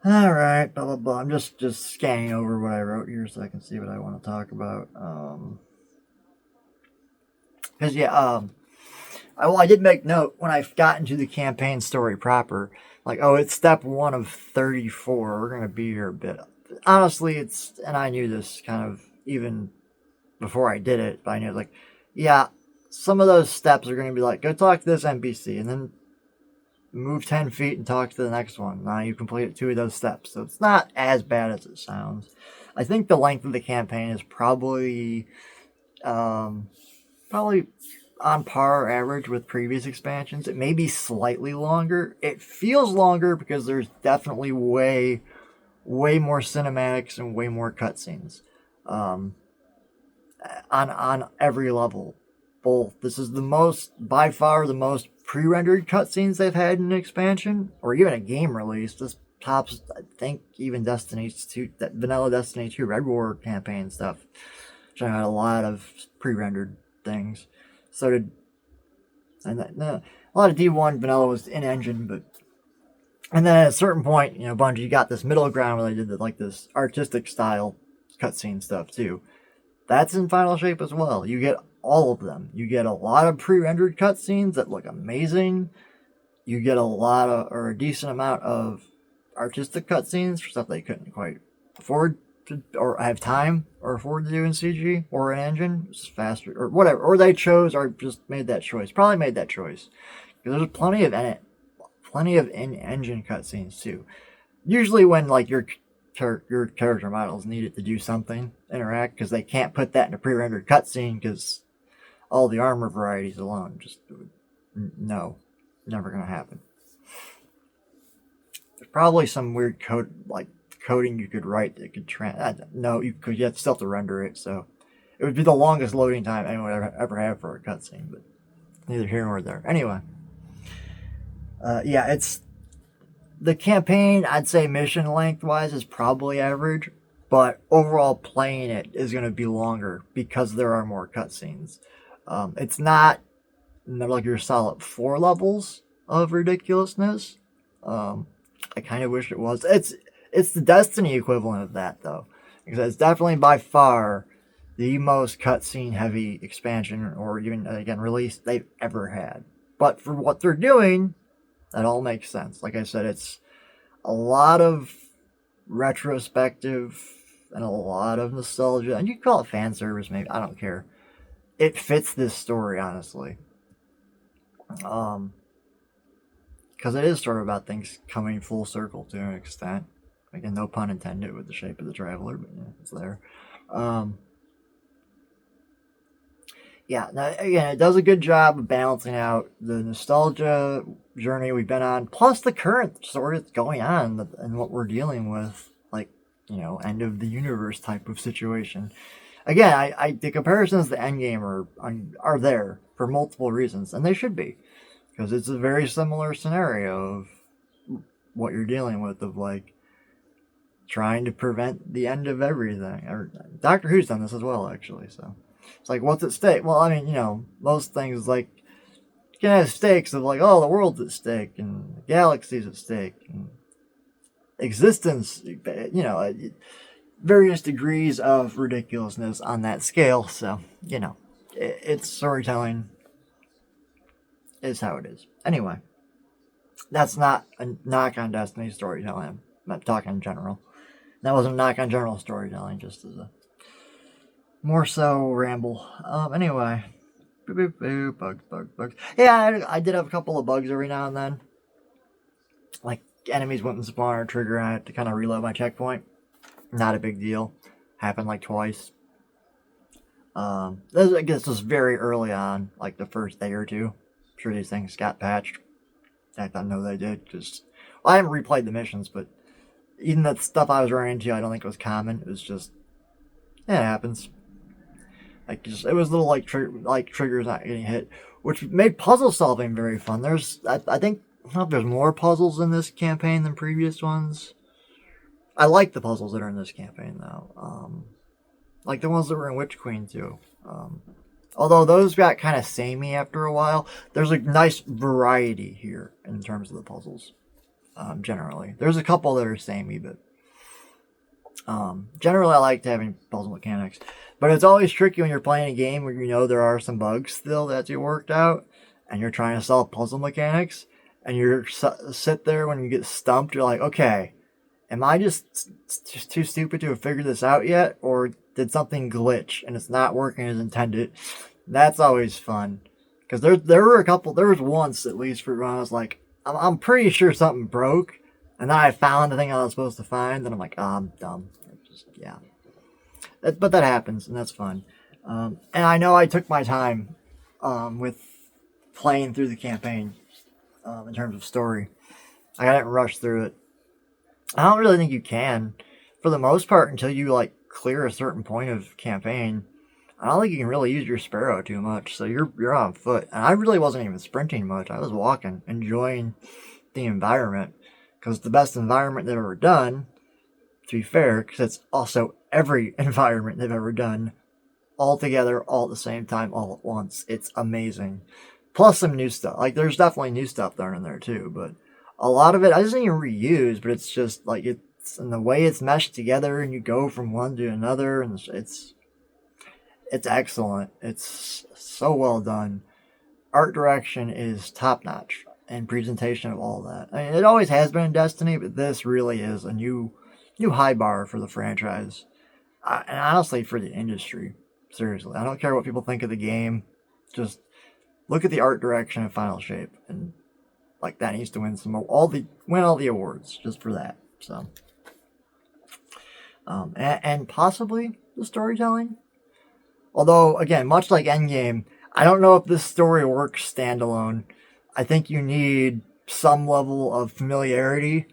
[SPEAKER 1] Alright, blah, blah, blah. I'm just scanning over what I wrote here so I can see what I want to talk about. Because, I did make note when I got into the campaign story proper. Like, oh, it's step 1 of 34. We're going to be here a bit. Honestly, and I knew this kind of even before I did it, but I knew, like, yeah, some of those steps are going to be like, go talk to this NPC, and then move 10 feet and talk to the next one. Now you completed 2 of those steps, so it's not as bad as it sounds. I think the length of the campaign is probably Probably on par or average with previous expansions. It may be slightly longer. It feels longer because there's definitely way more cinematics and way more cutscenes. Um, on every level. Both. This is the most, by far, the most pre-rendered cutscenes they've had in an expansion, or even a game release. This tops, I think, even Destiny 2, that vanilla Destiny 2 Red War campaign stuff, which had a lot of pre-rendered things. So did, and a lot of D1 vanilla was in-engine, but, and then at a certain point, Bungie got this middle ground where they did like this artistic style cutscene stuff too. That's in Final Shape as well. You get all of them. You get a lot of pre-rendered cutscenes that look amazing. You get a lot of, or a decent amount of artistic cutscenes for stuff they couldn't quite afford to, or have time, or afford to do in CG or an engine. It's faster, or whatever. Or they chose, or just made that choice. Probably made that choice. Because there's plenty of in-engine cutscenes too. Usually when like your character models need it to do something, interact, because they can't put that in a pre-rendered cutscene because all the armor varieties alone just no, never gonna happen. There's probably some weird coding you could write that could no, you could yet still have to render it, so it would be the longest loading time anyone would ever have for a cutscene, but neither here nor there. Anyway, yeah, it's the campaign, I'd say mission length wise is probably average, but overall playing it is going to be longer because there are more cutscenes. It's not like your solid 4 levels of ridiculousness. I kind of wish it was. It's the Destiny equivalent of that though, because it's definitely by far the most cutscene heavy expansion or even again release they've ever had. But for what they're doing, that all makes sense. Like I said, it's a lot of retrospective and a lot of nostalgia, and you can call it fan service maybe, I don't care. It fits this story, honestly. Because it is sort of about things coming full circle to an extent. Again, no pun intended with the shape of the traveler, but yeah, it's there. Yeah, now, again, it does a good job of balancing out the nostalgia journey we've been on, plus the current story that's going on and what we're dealing with, like, end of the universe type of situation. Again, the comparisons to Endgame are there for multiple reasons, and they should be, because it's a very similar scenario of what you're dealing with, of like trying to prevent the end of everything. Or Doctor Who's done this as well, actually. So it's like, what's at stake? Well, I mean, most things like you can have stakes of like, oh, the world's at stake and the galaxy's at stake and existence. Various degrees of ridiculousness on that scale. So it's storytelling is how it is. Anyway, that's not a knock on Destiny storytelling. I'm not talking in general. That wasn't a knock on general storytelling, just as a more so ramble. Anyway, bugs. Yeah, I did have a couple of bugs every now and then. Like enemies wouldn't spawn or trigger on it to kind of reload my checkpoint. Not a big deal. Happened like twice. I guess this was very early on, like the first day or two. I'm sure these things got patched. In fact, I know they did, because I haven't replayed the missions, but even the stuff I was running into, I don't think it was common. It was just, it happens. Like, it was little triggers not getting hit, which made puzzle solving very fun. I think, I don't know if there's more puzzles in this campaign than previous ones. I like the puzzles that are in this campaign, though. Like the ones that were in Witch Queen, too. Although those got kind of samey after a while, there's a nice variety here in terms of the puzzles, generally. There's a couple that are samey, but generally I liked having puzzle mechanics. But it's always tricky when you're playing a game where there are some bugs still that you worked out, and you're trying to solve puzzle mechanics, and you're sit there when you get stumped, you're like, okay, am I just too stupid to have figured this out yet? Or did something glitch and it's not working as intended? That's always fun. Because there was once, at least, for when I was like, I'm pretty sure something broke. And then I found the thing I was supposed to find. And I'm like, oh, I'm dumb. Yeah. But that happens, and that's fun. And I know I took my time with playing through the campaign in terms of story. I didn't rush through it. I don't really think you can, for the most part, until you like clear a certain point of campaign. I don't think you can really use your sparrow too much, so you're on foot. And I really wasn't even sprinting much. I was walking, enjoying the environment, because the best environment they've ever done, to be fair, because it's also every environment they've ever done, all together, all at the same time, all at once. It's amazing. Plus some new stuff. Like, there's definitely new stuff thrown in there too, but a lot of it I didn't even reuse, but it's just like it's in the way it's meshed together, and you go from one to another, and it's excellent. It's so well done. Art direction is top notch, and presentation of all that. I mean, it always has been in Destiny, but this really is a new high bar for the franchise, and honestly for the industry. Seriously, I don't care what people think of the game. Just look at the art direction and final shape, and like that needs to win all the awards just for that. So, and possibly the storytelling. Although, again, much like Endgame, I don't know if this story works standalone. I think you need some level of familiarity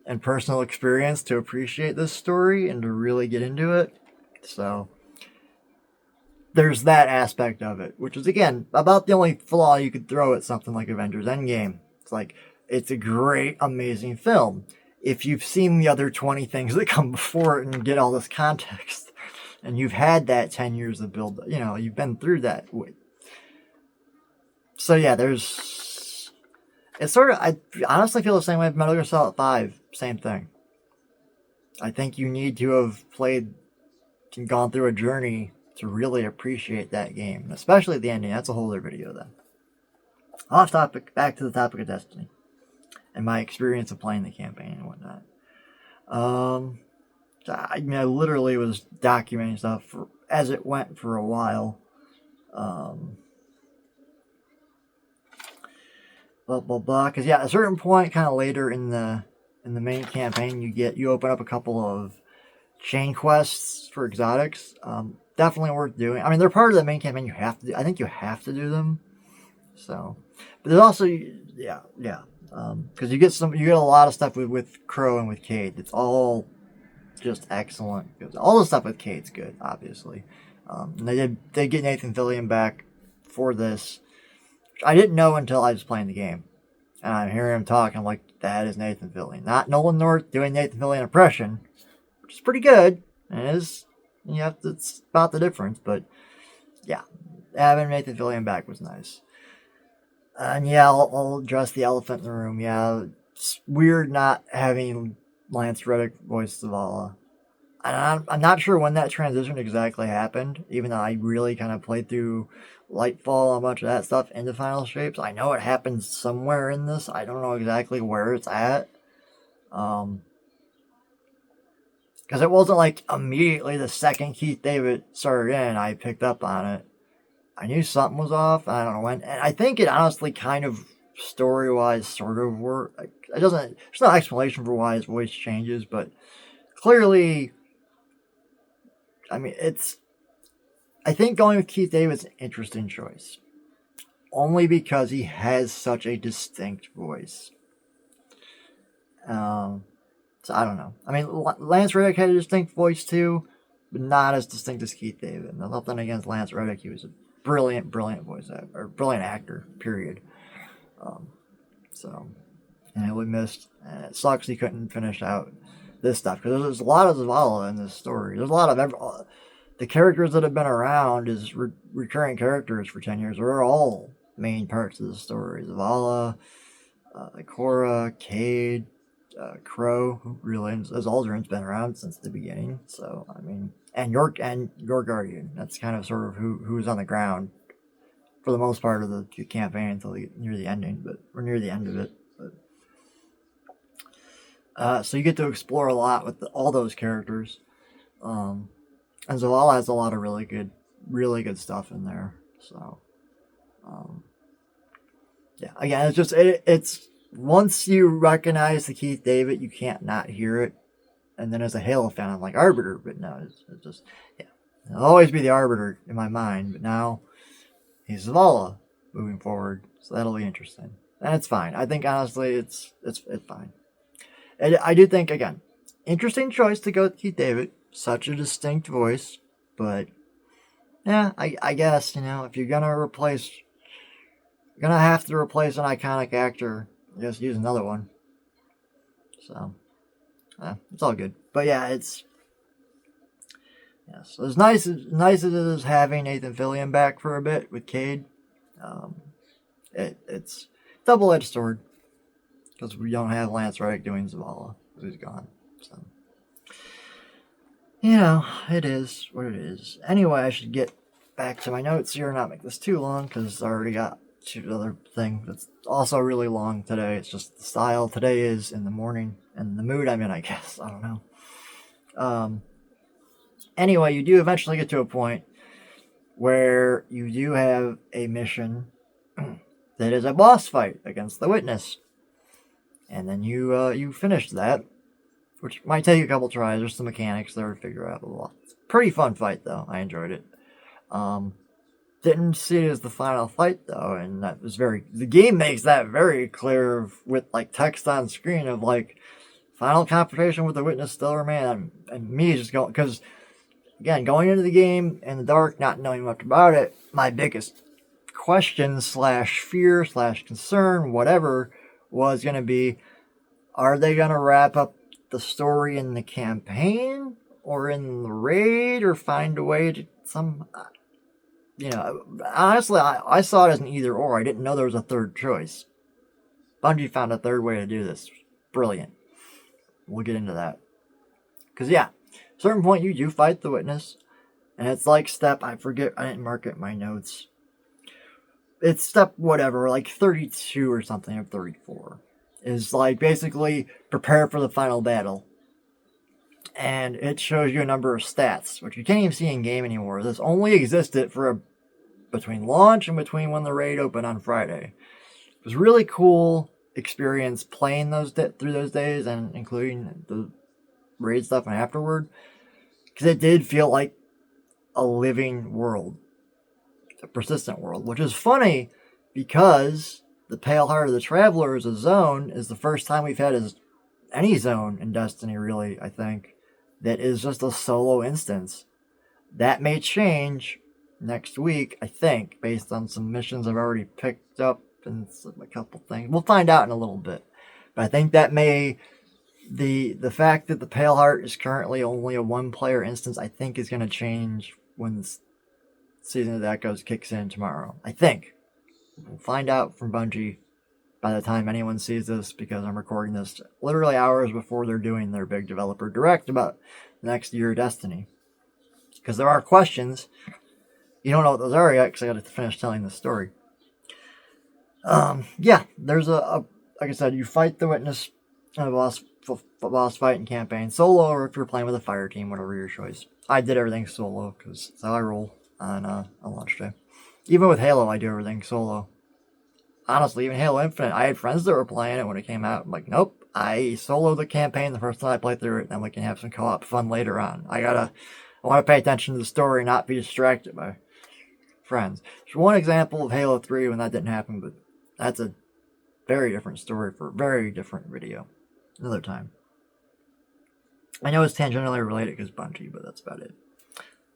[SPEAKER 1] and personal experience to appreciate this story and to really get into it. So, there's that aspect of it, which is, again, about the only flaw you could throw at something like Avengers Endgame. It's like, it's a great, amazing film. If you've seen the other 20 things that come before it and get all this context, and you've had that 10 years of build, you've been through that. So yeah, it's sort of, I honestly feel the same way with Metal Gear Solid 5, same thing. I think you need to have played and gone through a journey to really appreciate that game, especially the ending. That's a whole other video then. Off topic, back to the topic of Destiny and my experience of playing the campaign and whatnot. I literally was documenting stuff as it went for a while. Because at a certain point, kind of later in the main campaign, you open up a couple of chain quests for exotics. Definitely worth doing. I mean, they're part of the main campaign. I think you have to do them. So, but there's also because you get a lot of stuff with Crow and with Cade. It's all just excellent. All the stuff with Cade's good, obviously. And they get Nathan Fillion back for this, which I didn't know until I was playing the game. And I'm hearing him talk, and I'm like, that is Nathan Fillion. Not Nolan North doing Nathan Fillion impression, which is pretty good. It's about the difference, but yeah, having Nathan Fillion back was nice. And yeah, I'll address the elephant in the room. Yeah, it's weird not having Lance Reddick voice Zavala. And I'm not sure when that transition exactly happened, even though I really kind of played through Lightfall and a bunch of that stuff into Final Shapes. I know it happened somewhere in this. I don't know exactly where it's at. Because it wasn't like immediately the second Keith David started in, I picked up on it. I knew something was off. I don't know when. And I think it honestly kind of story-wise sort of worked. There's no explanation for why his voice changes, but clearly, I mean, I think going with Keith David's an interesting choice. Only because he has such a distinct voice. So I don't know. I mean, Lance Reddick had a distinct voice too, but not as distinct as Keith David. Nothing against Lance Reddick. He was a brilliant voice actor, or brilliant actor, period. And it was missed. And it sucks he couldn't finish out this stuff, because there's a lot of Zavala in this story. There's a lot of the characters that have been around as recurring characters for 10 years are all main parts of the story. Zavala, Ikora, Cade, Crow, who really, as Aldrin's been around since the beginning. So, I mean, and your Guardian. That's kind of sort of who's on the ground for the most part of the campaign until near the ending, but we're near the end of it. So you get to explore a lot with all those characters. And Zavala has a lot of really good stuff in there. So, yeah, again, it's just, it's once you recognize the Keith David, you can't not hear it. And then as a Halo fan, I'm like, Arbiter, but no, it's just, yeah. He'll always be the arbiter in my mind, but now he's Zavala moving forward, so that'll be interesting. And it's fine. I think honestly, it's fine. And I do think again, interesting choice to go with Keith David. Such a distinct voice, but yeah, I guess if you're gonna have to replace an iconic actor, just use another one. So it's all good. But yeah, so as nice as it is having Nathan Fillion back for a bit with Cade, it's double-edged sword because we don't have Lance Reddick doing Zavala because he's gone. So it is what it is. Anyway, I should get back to my notes here and not make this too long because I already got another thing that's also really long today. It's just the style today is in the morning and the mood I'm in, I guess. I don't know. Anyway, you do eventually get to a point where you do have a mission that is a boss fight against the Witness. And then you finish that, which might take a couple tries. There's some mechanics there to figure out. It's a pretty fun fight, though. I enjoyed it. Didn't see it as the final fight, though, and that was the game makes that very clear with, text on screen of, final confrontation with the Witness still remain. And me just going, because, again, going into the game in the dark, not knowing much about it, my biggest question / fear / concern, whatever, was going to be, are they going to wrap up the story in the campaign or in the raid or find a way to honestly, I saw it as an either or. I didn't know there was a third choice. Bungie found a third way to do this. Brilliant. We'll get into that. Because, at a certain point, you do fight the Witness. And it's I forget, I didn't mark it in my notes. It's step whatever, 32 or something, or 34. Is basically prepare for the final battle. And it shows you a number of stats, which you can't even see in game anymore. This only existed for between launch and between when the raid opened on Friday. It was really cool experience playing through those days and including the raid stuff and afterward, because it did feel like a living world, a persistent world, which is funny because the Pale Heart of the Traveler as a zone is the first time we've had any zone in Destiny, really, I think, that is just a solo instance. That may change next week, I think, based on some missions I've already picked up and a couple things. We'll find out in a little bit. But I think that the fact that the Pale Heart is currently only a one-player instance, I think is going to change when the Season of the Echoes kicks in tomorrow. I think. We'll find out from Bungie by the time anyone sees this, because I'm recording this literally hours before they're doing their big developer direct about the next year of Destiny. Because there are questions. You don't know what those are yet, because I got to finish telling the story. There's like I said, you fight the Witness in a boss fight and campaign, solo, or if you're playing with a fire team, whatever your choice. I did everything solo, because that's how I roll on launch day. Even with Halo, I do everything solo. Honestly, even Halo Infinite, I had friends that were playing it when it came out. I'm like, nope, I solo the campaign the first time I play through it, and then we can have some co-op fun later on. I want to pay attention to the story, not be distracted by friends. There's one example of Halo 3 when that didn't happen, but that's a very different story for a very different video. Another time. I know it's tangentially related because Bungie, but that's about it.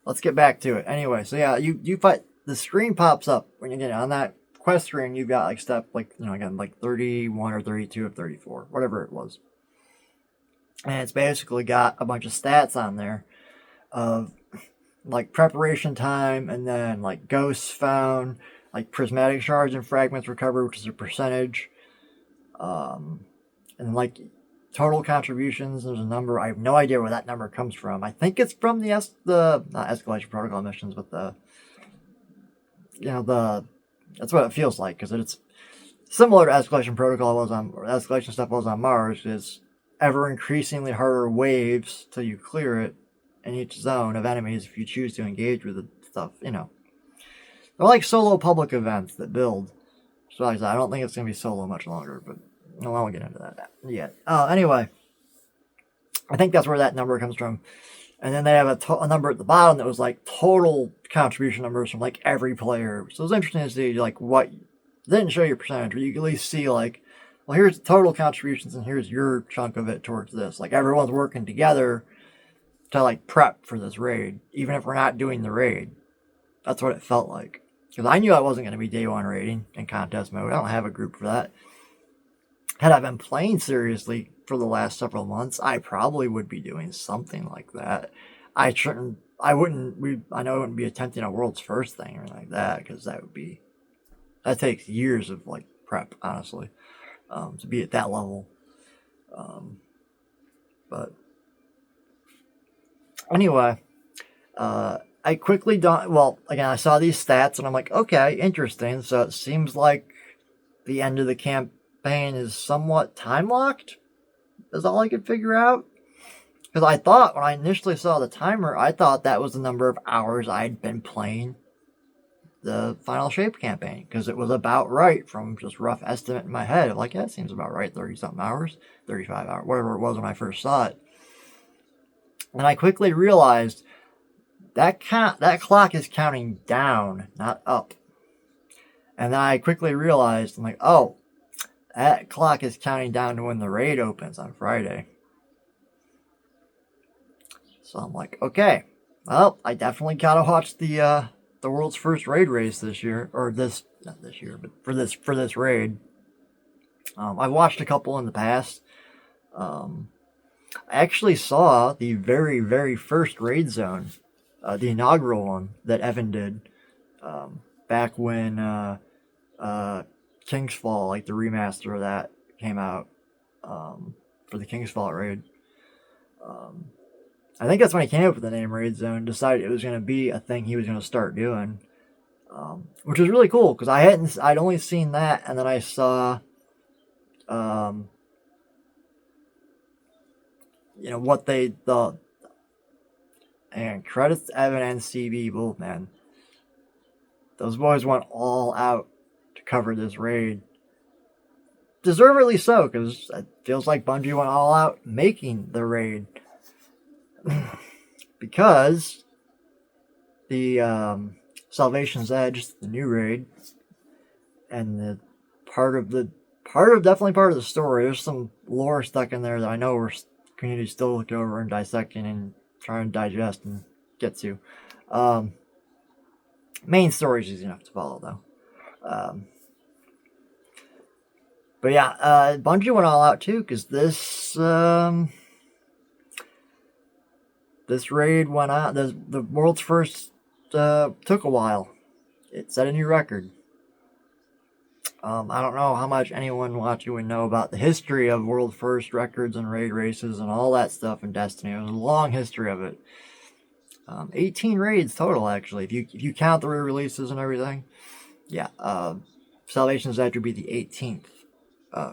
[SPEAKER 1] Let's get back to it. Anyway, so yeah, you fight. The screen pops up when you get on that quest screen. You've got step 31 or 32 of 34, whatever it was, and it's basically got a bunch of stats on there of preparation time, and then ghosts found, prismatic shards and fragments recovered, which is a percentage, and total contributions. There's a number. I have no idea where that number comes from. I think it's from the not escalation protocol missions, but that's what it feels like, because it's similar to escalation protocol escalation stuff was on Mars. Is ever increasingly harder waves till you clear it in each zone of enemies if you choose to engage with the stuff. They're like solo public events that build. So I don't think it's gonna be solo much longer, but I won't get into that yet. Anyway, I think that's where that number comes from. And then they have a number at the bottom that was like total contribution numbers from like every player. So it was interesting to see like what they didn't show your percentage, but you can at least see like, well, here's the total contributions and here's your chunk of it towards this. Like everyone's working together to like prep for this raid, even if we're not doing the raid. That's what it felt like. Because I knew I wasn't going to be day one raiding in contest mode. I don't have a group for that. Had I been playing seriously for the last several months, I probably would be doing something like that. I know I wouldn't be attempting a world's first thing or anything like that, because that takes years of like prep, honestly, to be at that level. But anyway, I quickly I saw these stats and I'm like, okay, interesting. So it seems like the end of the campaign is somewhat time locked, is all I could figure out. Because I thought, when I initially saw the timer, I thought that was the number of hours I'd been playing the Final Shape campaign. Because it was about right from just rough estimate in my head. Like, yeah, it seems about right, 30-something hours, 35 hours, whatever it was when I first saw it. And I quickly realized that clock is counting down, not up. And then I quickly realized, I'm like, oh, that clock is counting down to when the raid opens on Friday. So I'm like, okay, well, I definitely gotta watch the world's first raid race this year, or not this year, but for this raid. I've watched a couple in the past. I actually saw the very, very first raid zone, the inaugural one that Evan did, back when King's Fall, like the remaster of that, came out for the King's Fall raid. I think that's when he came up with the name Raid Zone, decided it was going to be a thing he was going to start doing, which was really cool because I'd only seen that, and then I saw, what and credits to Evan and CB both, man. Those boys went all out to cover this raid. Deservedly so, because it feels like Bungie went all out making the raid. Because the Salvation's Edge, the new raid, and the definitely part of the story, there's some lore stuck in there that I know we're community still looking over and dissecting and trying to digest and get to. Main story is easy enough to follow, though. But yeah, Bungie went all out too, because this raid went out. The world's first took a while. It set a new record. I don't know how much anyone watching would know about the history of world first records and raid races and all that stuff in Destiny. There's a long history of it. 18 raids total, actually, if you count the re-releases and everything. Yeah, Salvation's Edge would be the 18th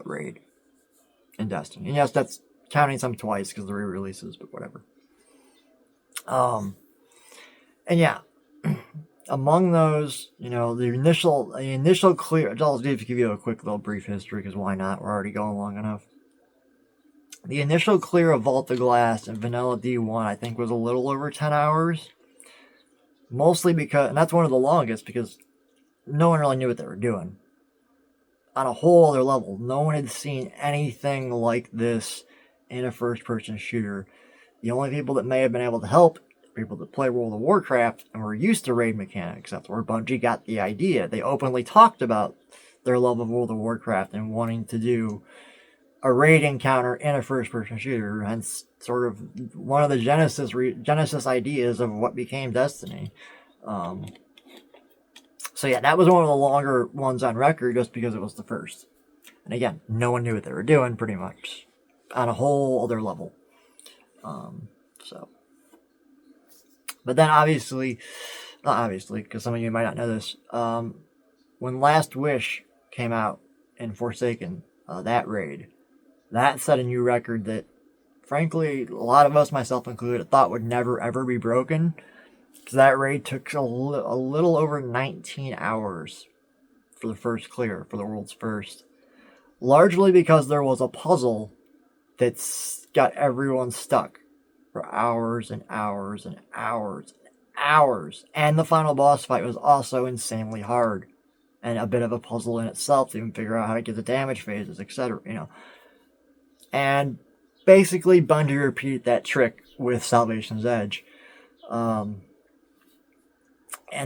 [SPEAKER 1] raid in Destiny. And yes, that's counting some twice because of the re-releases, but whatever. And yeah, among those, the initial clear, I'll just give you a quick little brief history, because why not? We're already going long enough. The initial clear of Vault of Glass and Vanilla D1, I think, was a little over 10 hours. Mostly because, and that's one of the longest, because no one really knew what they were doing. On a whole other level, no one had seen anything like this in a first-person shooter. The only people that may have been able to help are people that play World of Warcraft and were used to raid mechanics. That's where Bungie got the idea. They openly talked about their love of World of Warcraft and wanting to do a raid encounter in a first-person shooter, hence sort of one of the Genesis ideas of what became Destiny. So yeah, that was one of the longer ones on record just because it was the first. And again, no one knew what they were doing, pretty much, on a whole other level. But then not obviously, because some of you might not know this, when Last Wish came out in Forsaken, that raid, that set a new record that, frankly, a lot of us, myself included, thought would never ever be broken. Because that raid took a little over 19 hours for the first clear, for the world's first. Largely because there was a puzzle that's got everyone stuck. for hours and hours and hours and hours. And the final boss fight was also insanely hard and a bit of a puzzle in itself to even figure out how to get the damage phases, etc. And basically, Bungie repeated that trick with Salvation's Edge. And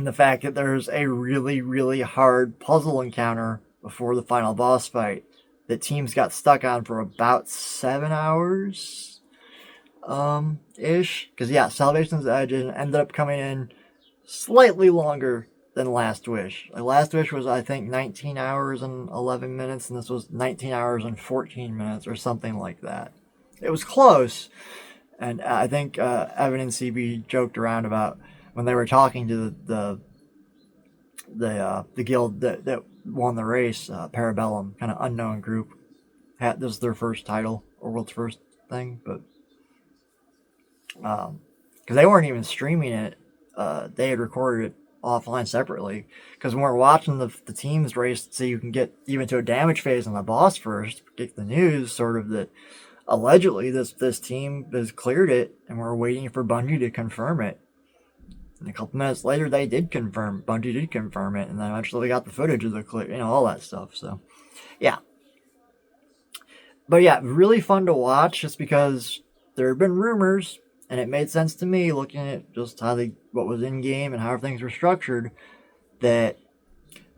[SPEAKER 1] the fact that there's a really, really hard puzzle encounter before the final boss fight that teams got stuck on for about 7 hours ish. Because, yeah, Salvation's Edge ended up coming in slightly longer than Last Wish. Last Wish was, I think, 19 hours and 11 minutes, and this was 19 hours and 14 minutes or something like that. It was close, and I think Evan and CB joked around about when they were talking to the guild that won the race, Parabellum, kind of unknown group. This is their first title, or world's first thing, but because they weren't even streaming it, they had recorded it offline separately, because when we're watching the teams race, so you can get even to a damage phase on the boss first, get the news sort of that allegedly this team has cleared it, and we're waiting for Bungie to confirm it. And a couple minutes later, they did confirm. Bungie did confirm it, and then eventually we got the footage of the clear, all that stuff. So, yeah. But yeah, really fun to watch, just because there have been rumors. And it made sense to me, looking at just what was in game and how things were structured, that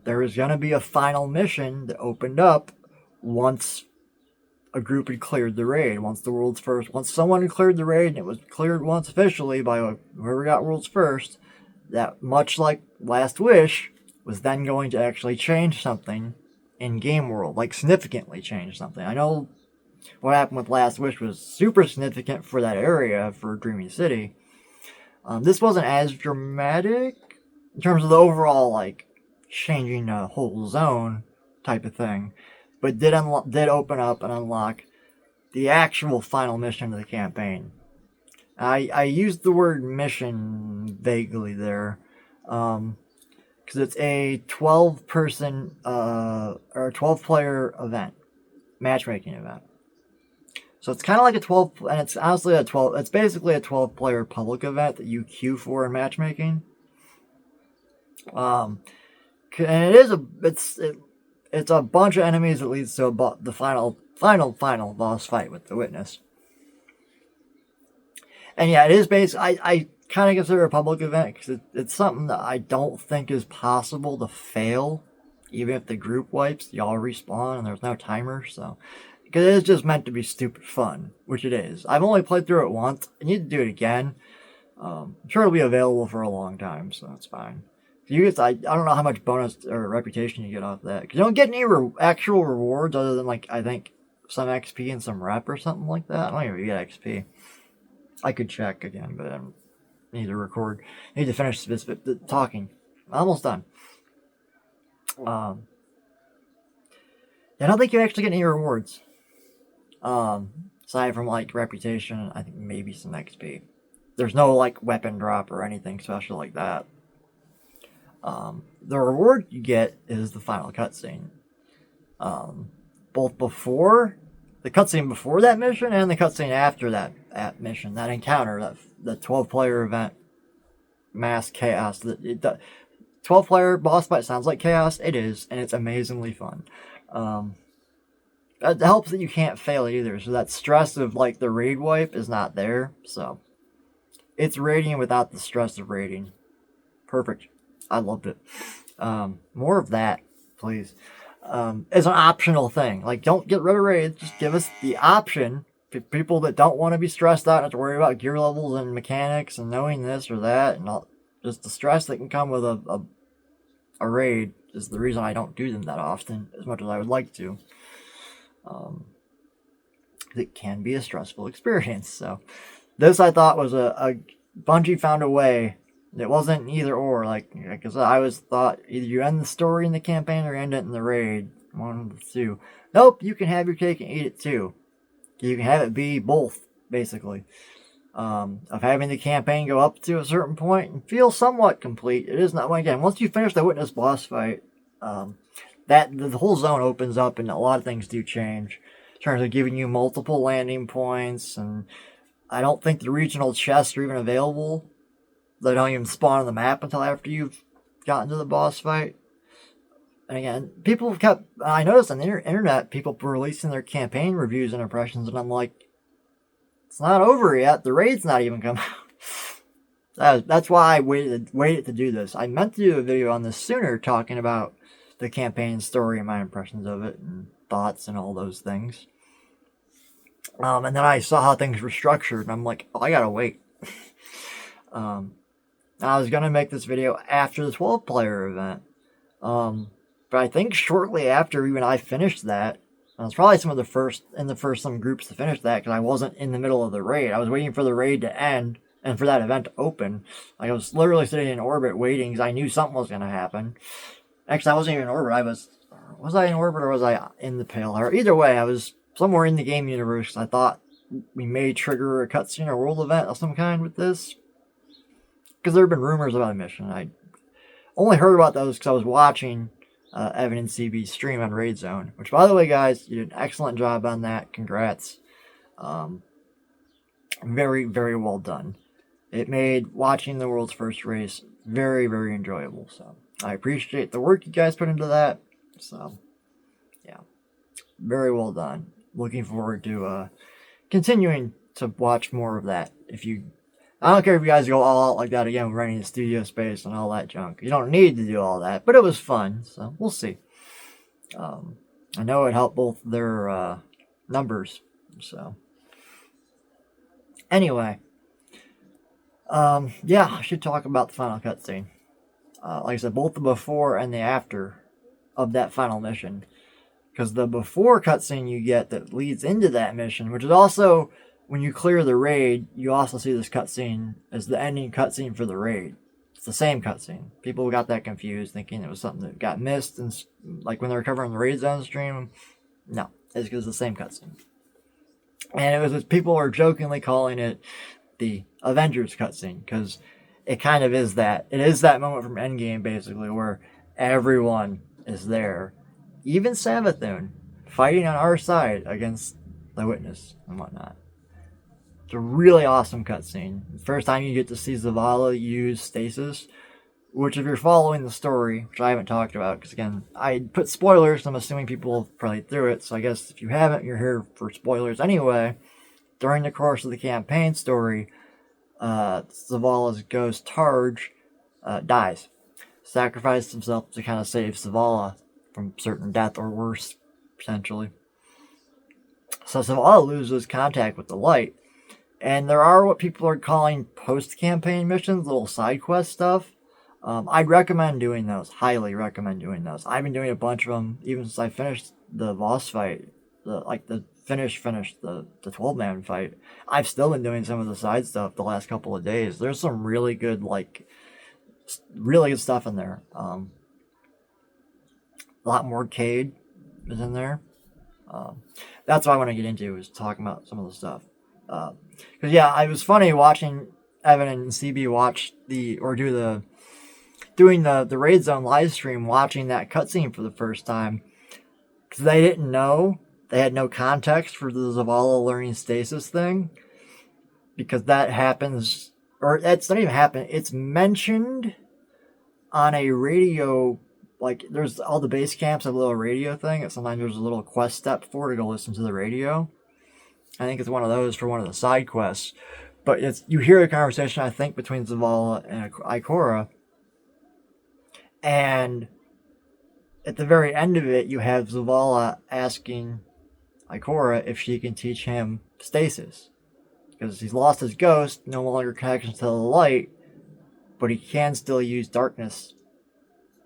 [SPEAKER 1] there was going to be a final mission that opened up once a group had cleared the raid. Once someone had cleared the raid, and it was cleared once officially by whoever got world's first, that much like Last Wish, was then going to actually change something in game world, like significantly change something. I know what happened with Last Wish was super significant for that area, for Dreamy City. This wasn't as dramatic in terms of the overall, changing a whole zone type of thing, but did open up and unlock the actual final mission of the campaign. I used the word mission vaguely there, because it's a 12-person or a 12-player event, matchmaking event. So it's kind of like a 12, and it's honestly it's basically a 12-player public event that you queue for in matchmaking. And it's a bunch of enemies that leads to the final boss fight with the Witness. And yeah, it is I kind of consider it a public event, because it's something that I don't think is possible to fail, even if the group wipes, y'all respawn, and there's no timer, so... Because it is just meant to be stupid fun, which it is. I've only played through it once. I need to do it again. I'm sure it'll be available for a long time, so that's fine. I don't know how much bonus or reputation you get off that. Because you don't get any actual rewards other than, I think, some XP and some rep or something like that. I don't even get XP. I could check again, but I need to record. I need to finish the talking. I'm almost done. I don't think you actually get any rewards. Aside from reputation, I think maybe some XP. There's no weapon drop or anything special like that. The reward you get is the final cutscene. Both before the cutscene before that mission and the cutscene after that mission, that encounter, the 12-player event, mass chaos. The 12-player boss fight sounds like chaos. It is, and it's amazingly fun. It helps that you can't fail it either, so that stress of the raid wipe is not there. So it's raiding without the stress of raiding. Perfect. I loved it. More of that, please. It's an optional thing. Don't get rid of raids. Just give us the option for people that don't want to be stressed out and have to worry about gear levels and mechanics and knowing this or that, and just the stress that can come with a raid is the reason I don't do them that often, as much as I would like to. It can be a stressful experience. So this, I thought, was a Bungie found a way. It wasn't either or. Because I always thought either you end the story in the campaign or end it in the raid. One of the two. Nope, you can have your cake and eat it too. You can have it be both, basically. Of having the campaign go up to a certain point and feel somewhat complete. It is not, again, once you finish the Witness boss fight, that the whole zone opens up and a lot of things do change in terms of giving you multiple landing points and I don't think the regional chests are even available. They don't even spawn on the map until after you've gotten to the boss fight. And again, people kept... I noticed on the internet, people were releasing their campaign reviews and impressions, and I'm like, it's not over yet. The raid's not even come out. That's why I waited to do this. I meant to do a video on this sooner, talking about the campaign story and my impressions of it, and thoughts and all those things. And then I saw how things were structured, and I'm like, oh, I gotta wait. I was gonna make this video after the 12-player event. But I think shortly after even I finished that, I was probably some groups to finish that, because I wasn't in the middle of the raid. I was waiting for the raid to end and for that event to open. Like, I was literally sitting in orbit waiting, because I knew something was going to happen. Actually, I wasn't even in orbit. Was I in orbit, or was I in the Pale Heart? Either way, I was somewhere in the game universe, because I thought we may trigger a cutscene or world event of some kind with this. Because there have been rumors about a mission. I only heard about those because I was watching Evan and CB stream on Raid Zone, which, by the way, guys, you did an excellent job on that. Congrats. Very, very well done. It made watching the world's first race very, very enjoyable. So I appreciate the work you guys put into that. So yeah, very well done. Looking forward to continuing to watch more of that. I don't care if you guys go all out like that again, renting the studio space and all that junk. You don't need to do all that, but it was fun, so we'll see. I know it helped both their numbers, so. Anyway, yeah, I should talk about the final cutscene. Like I said, both the before and the after of that final mission. Because the before cutscene you get that leads into that mission, which is also... When you clear the raid, you also see this cutscene as the ending cutscene for the raid. It's the same cutscene. People got that confused, thinking it was something that got missed, and like when they were covering the Raid Zone stream. No, it's because it's the same cutscene. And it was people were jokingly calling it the Avengers cutscene, because it kind of is that. It is that moment from Endgame, basically, where everyone is there, even Savathun, fighting on our side against the Witness and whatnot. It's a really awesome cutscene. First time you get to see Zavala use stasis, which if you're following the story, which I haven't talked about, because again, I put spoilers, I'm assuming people have probably through it, so I guess if you haven't, you're here for spoilers anyway. During the course of the campaign story, Zavala's ghost Targe dies. Sacrificed himself to kind of save Zavala from certain death or worse, potentially. So Zavala loses contact with the light. And there are what people are calling post-campaign missions, little side quest stuff. I'd recommend doing those. Highly recommend doing those. I've been doing a bunch of them even since I finished the boss fight. The 12-man fight. I've still been doing some of the side stuff the last couple of days. There's some really good, really good stuff in there. A lot more Cade is in there. That's what I want to get into, is talking about some of the stuff. Because yeah, it was funny watching Evan and CB doing the Raid Zone live stream, watching that cutscene for the first time, because they didn't know, they had no context for the Zavala learning stasis thing, because that happens, or it's not even happening, it's mentioned on a radio, like there's all the base camps have a little radio thing, and sometimes there's a little quest step for to go listen to the radio. I think it's one of those for one of the side quests. But you hear a conversation, I think, between Zavala and Ikora. And at the very end of it, you have Zavala asking Ikora if she can teach him stasis. Because he's lost his ghost, no longer connection to the light, but he can still use darkness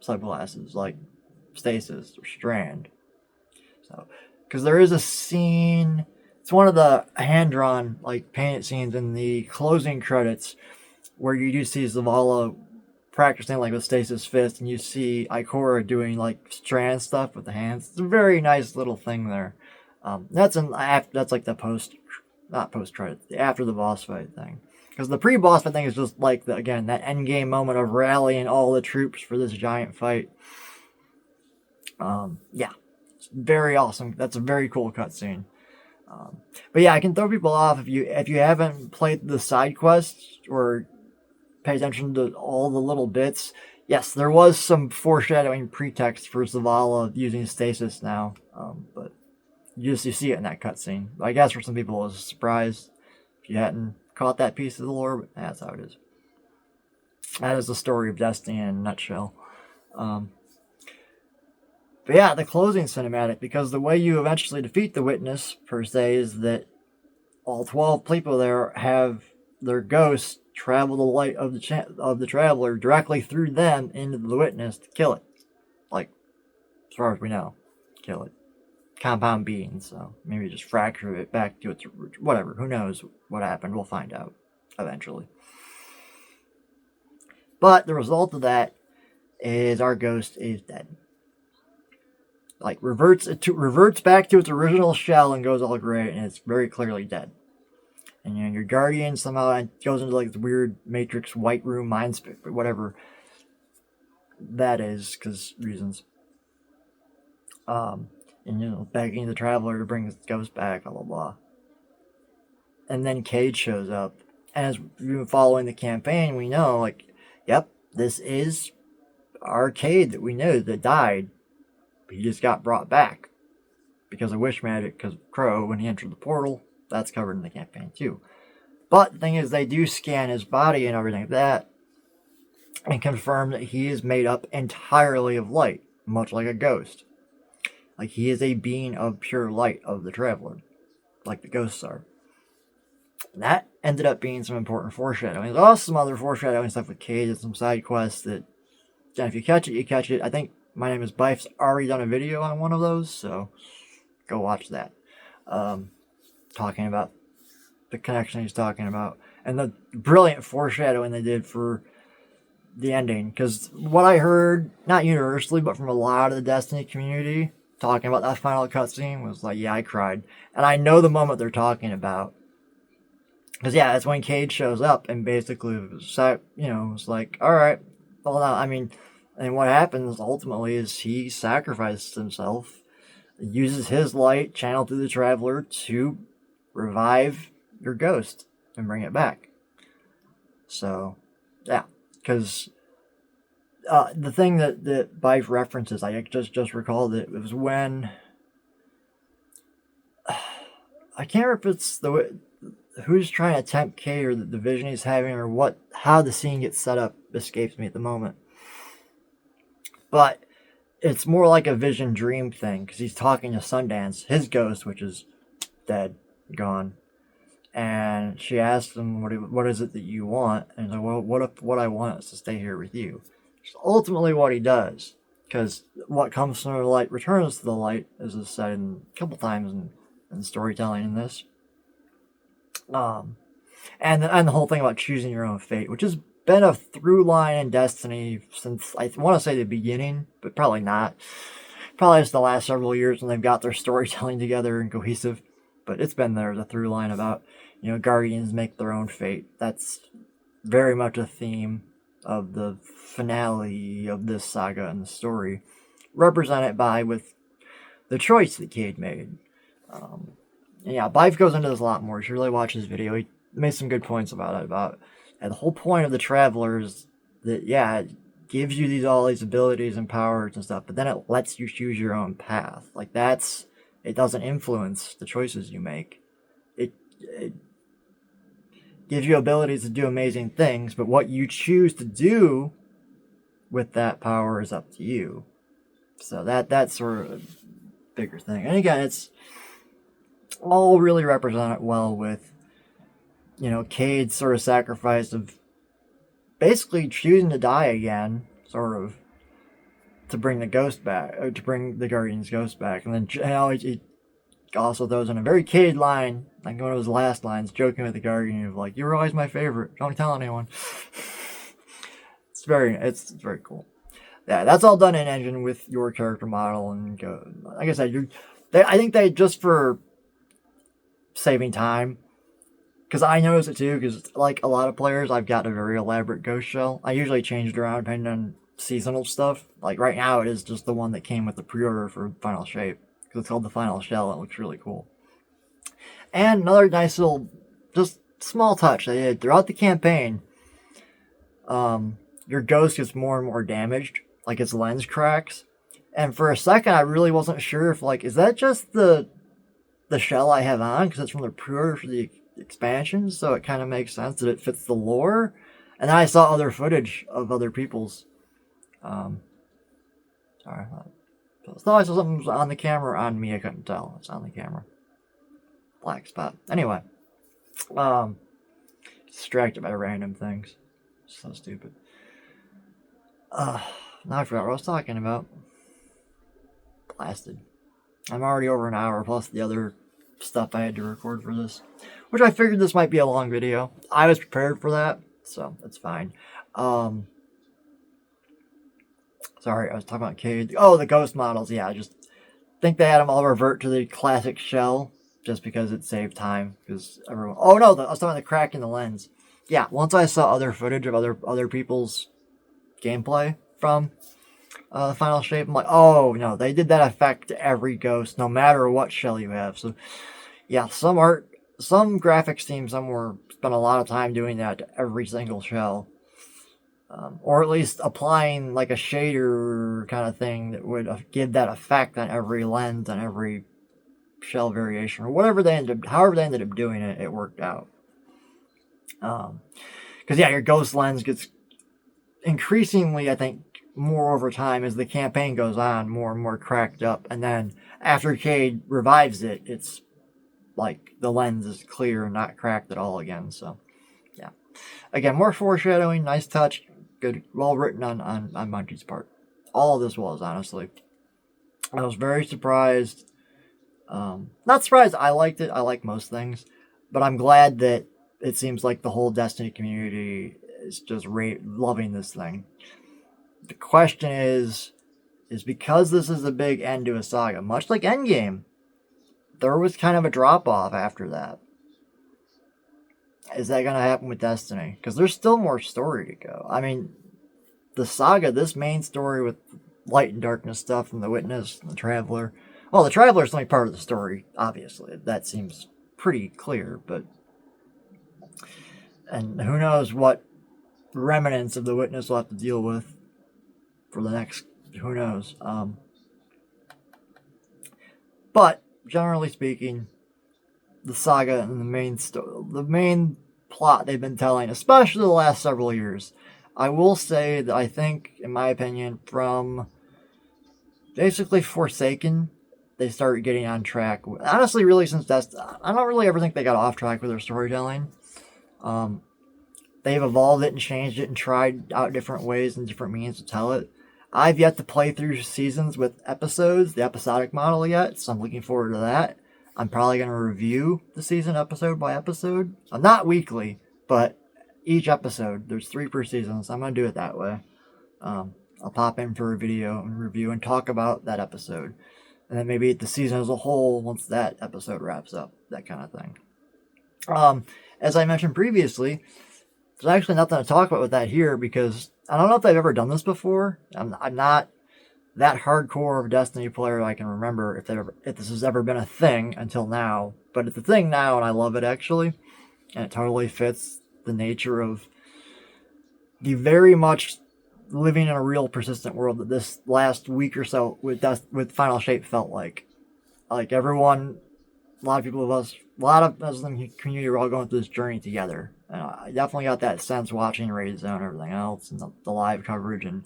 [SPEAKER 1] subclasses like stasis or strand. So, because there is a scene... It's one of the hand-drawn, painted scenes in the closing credits where you do see Zavala practicing, with Stasis Fist, and you see Ikora doing, strand stuff with the hands. It's a very nice little thing there. That's the not post-credits, the after the boss fight thing. Because the pre-boss fight thing is just, that endgame moment of rallying all the troops for this giant fight. Yeah. It's very awesome. That's a very cool cutscene. But yeah, I can throw people off if you haven't played the side quests or pay attention to all the little bits. Yes, there was some foreshadowing pretext for Zavala using stasis now, but you see it in that cutscene. I guess for some people it was a surprise if you hadn't caught that piece of the lore, but that's how it is. That is the story of Destiny in a nutshell. But yeah, the closing cinematic, because the way you eventually defeat the Witness, per se, is that all 12 people there have their ghosts travel the light of the Traveler directly through them into the Witness to kill it. Like, as far as we know, kill it. Compound being, so maybe just fracture it back to its... whatever, who knows what happened, we'll find out eventually. But the result of that is our ghost is dead. Like, reverts back to its original shell and goes all gray, and it's very clearly dead. And your guardian somehow goes into like the weird Matrix White Room mind space, but whatever that is, because reasons. And begging the Traveler to bring his ghost back, blah blah blah. And then Cade shows up, and as we've been following the campaign, we know, like, yep, this is our Cade that we knew that died. He just got brought back because of wish magic, because of Crow when he entered the portal. That's covered in the campaign too. But the thing is, they do scan his body and everything like that and confirm that he is made up entirely of light, much like a ghost. Like, he is a being of pure light of the Traveler, like the ghosts are. And that ended up being some important foreshadowing. There's also some other foreshadowing stuff with Cade and some side quests that, again, if you catch it, you catch it. I think My Name is Bife's already done a video on one of those, so go watch that. Talking about the connection he's talking about. And the brilliant foreshadowing they did for the ending. Because what I heard, not universally, but from a lot of the Destiny community, talking about that final cutscene was like, yeah, I cried. And I know the moment they're talking about. Because, yeah, it's when Cade shows up and basically, was like, alright, well, now, I mean, and what happens ultimately is he sacrifices himself, uses his light channeled through the Traveler to revive your ghost and bring it back. So, yeah, because the thing that Bife references, I just recalled it was when I can't remember if it's who's trying to tempt Cade or the vision he's having or how the scene gets set up escapes me at the moment. But it's more like a vision dream thing because he's talking to Sundance, his ghost, which is dead, gone. And she asks him, what is it that you want? And he's like, well, what if what I want is to stay here with you? It's ultimately what he does. Because what comes from the light returns to the light, as is said a couple times in storytelling in this. And the whole thing about choosing your own fate, which has been a through line in Destiny since, I want to say, the beginning, but probably not. Probably just the last several years when they've got their storytelling together and cohesive. But it's been there, the through line about, Guardians make their own fate. That's very much a theme of the finale of this saga and the story, represented with the choice that Cade made. Yeah, Bife goes into this a lot more. You should really watch his video. He made some good points about it. And the whole point of the Traveler is that, yeah, it gives you all these abilities and powers and stuff, but then it lets you choose your own path. Like, it doesn't influence the choices you make. It gives you abilities to do amazing things, but what you choose to do with that power is up to you. So that's sort of a bigger thing. And again, it's all really represented well with, Cade's sort of sacrifice of basically choosing to die again, sort of, to bring the ghost back, or to bring the Guardian's ghost back. And then he also throws in a very Cade line, like one of his last lines, joking with the Guardian of like, "You were always my favorite. Don't tell anyone." It's very cool. Yeah, that's all done in engine with your character model, and like I said, I think they just for saving time, because I noticed it too. Because like a lot of players, I've got a very elaborate ghost shell. I usually change it around depending on seasonal stuff. Like right now, it is just the one that came with the pre-order for Final Shape. It's called the Final Shell. It looks really cool. And another nice little, just small touch they did throughout the campaign. Your ghost gets more and more damaged, like its lens cracks. And for a second, I really wasn't sure if, like, is that just the shell I have on because it's from the pre-order for the expansion, so it kind of makes sense that it fits the lore. And then I saw other footage of other people's. Sorry, I thought I saw something was on the camera on me. I couldn't tell. It's on the camera. Black spot. Anyway, distracted by random things. So stupid. Now I forgot what I was talking about. Blasted. I'm already over an hour plus the other stuff I had to record for this, which I figured this might be a long video. I was prepared for that, so that's fine. Sorry, I was talking about Cade. Oh, the ghost models. Yeah, I just think they had them all revert to the classic shell just because it saved time. Because everyone. Oh no, I was talking about the crack in the lens. Yeah, once I saw other footage of other people's gameplay from Final Shape, I'm like, oh no, they did that effect to every ghost, no matter what shell you have. So yeah, some graphics team somewhere spent a lot of time doing that to every single shell. Or at least applying like a shader kind of thing that would give that effect on every lens and every shell variation, or however they ended up doing it, it worked out. Because yeah, your ghost lens gets increasingly, I think, more over time as the campaign goes on, more and more cracked up, and then after Cade revives it, it's like the lens is clear and not cracked at all again. So yeah, again, more foreshadowing, nice touch. Good, well written on Bungie's part. All of this was, honestly. I was very surprised. Not surprised, I liked it. I like most things. But I'm glad that it seems like the whole Destiny community is just loving this thing. The question is because this is a big end to a saga, much like Endgame, there was kind of a drop-off after that. Is that going to happen with Destiny? Because there's still more story to go. I mean, the saga, this main story with light and darkness stuff and the Witness and the Traveler. Well, the Traveler's only part of the story, obviously. That seems pretty clear, but... And who knows what remnants of the Witness will have to deal with for the next... Who knows? But, generally speaking... the saga and the main plot they've been telling, especially the last several years. I will say that I think, in my opinion, from basically Forsaken, they started getting on track. Honestly, really, since I don't really ever think they got off track with their storytelling. They've evolved it and changed it and tried out different ways and different means to tell it. I've yet to play through seasons with episodes, the episodic model yet, so I'm looking forward to that. I'm probably going to review the season episode by episode. Not weekly, but each episode. There's 3 per season, so I'm going to do it that way. I'll pop in for a video and review and talk about that episode. And then maybe the season as a whole once that episode wraps up. That kind of thing. As I mentioned previously, there's actually nothing to talk about with that here because I don't know if I've ever done this before. I'm not that hardcore of a Destiny player I can remember if this has ever been a thing until now. But it's a thing now, and I love it, actually. And it totally fits the nature of the very much living in a real persistent world that this last week or so with Final Shape felt like. Like, everyone, a lot of us in the community are all going through this journey together. And I definitely got that sense watching Raid Zone and everything else, and the live coverage, and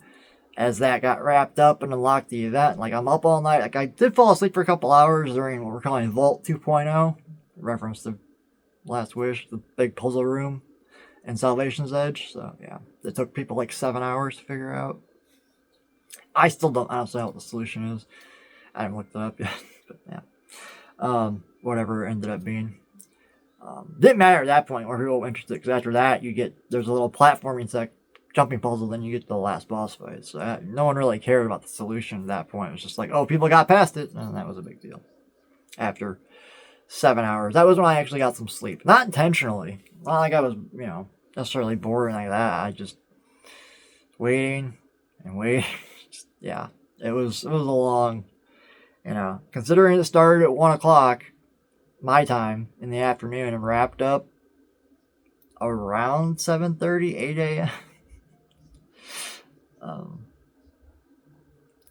[SPEAKER 1] as that got wrapped up and unlocked the event, like, I'm up all night. Like, I did fall asleep for a couple hours during what we're calling Vault 2.0, reference to Last Wish, the big puzzle room in Salvation's Edge. So, yeah, it took people like 7 hours to figure out. I still don't honestly know what the solution is. I haven't looked it up yet, but yeah. Whatever it ended up being. Didn't matter at that point where people were interested, because after that, there's a little platforming jumping puzzle, then you get to the last boss fight. So no one really cared about the solution at that point. It was just like, oh, people got past it, and that was a big deal. After 7 hours. That was when I actually got some sleep. Not intentionally. Not like I was, necessarily bored like that. I just waiting and waiting. Yeah. It was a long, considering it started at 1 o'clock, my time in the afternoon and wrapped up around 7:30, 8 a.m.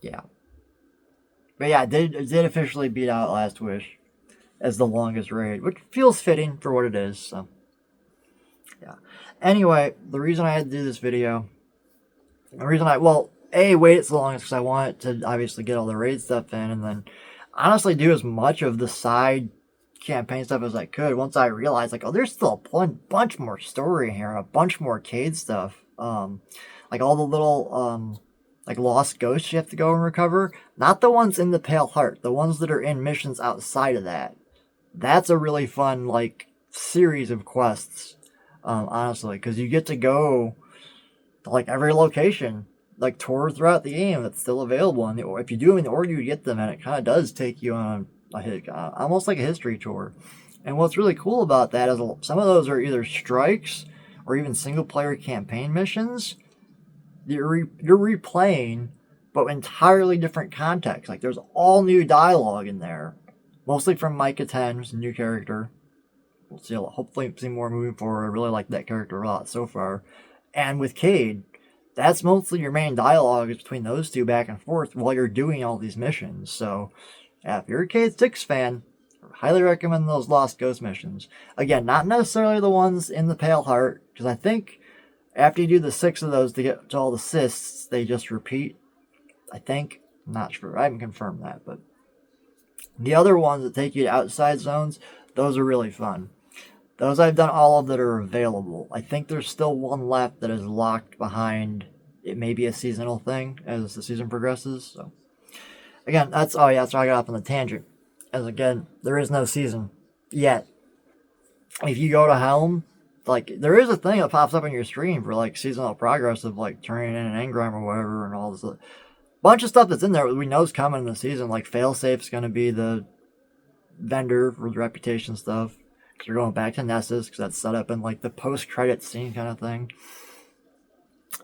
[SPEAKER 1] Yeah. But yeah, it did officially beat out Last Wish as the longest raid, which feels fitting for what it is, so. Yeah. Anyway, the reason I had to do this video, waited so long is because I wanted to obviously get all the raid stuff in, and then honestly do as much of the side campaign stuff as I could once I realized, like, oh, there's still a bunch more story in here, a bunch more Cade stuff. Like all the little, like lost ghosts you have to go and recover. Not the ones in the Pale Heart, the ones that are in missions outside of that. That's a really fun, like, series of quests, honestly, because you get to go to, like, every location, like, tour throughout the game that's still available. And if you do them in the order you get them, and it kind of does take you on almost like a history tour. And what's really cool about that is some of those are either strikes or even single-player campaign missions. You're replaying, but entirely different context. Like, there's all new dialogue in there. Mostly from Micah 10, who's a new character. We'll see, hopefully see more moving forward. I really like that character a lot so far. And with Cade, that's mostly your main dialogue is between those two back and forth while you're doing all these missions. So, yeah, if you're a Cade 6 fan, I highly recommend those Lost Ghost missions. Again, not necessarily the ones in the Pale Heart, because I think after you do the 6 of those to get to all the cysts, they just repeat. I think. I'm not sure. I haven't confirmed that, but the other ones that take you to outside zones, those are really fun. Those I've done all of that are available. I think there's still one left that is locked behind. It may be a seasonal thing as the season progresses. So again, that's why I got off on the tangent. As again, there is no season yet. If you go to Helm, like, there is a thing that pops up on your screen for, like, seasonal progress of, like, turning in an engram or whatever, and all this bunch of stuff that's in there we know is coming in the season. Like, Failsafe's going to be the vendor for the reputation stuff, because we're going back to Nessus, because that's set up in, like, the post-credit scene kind of thing.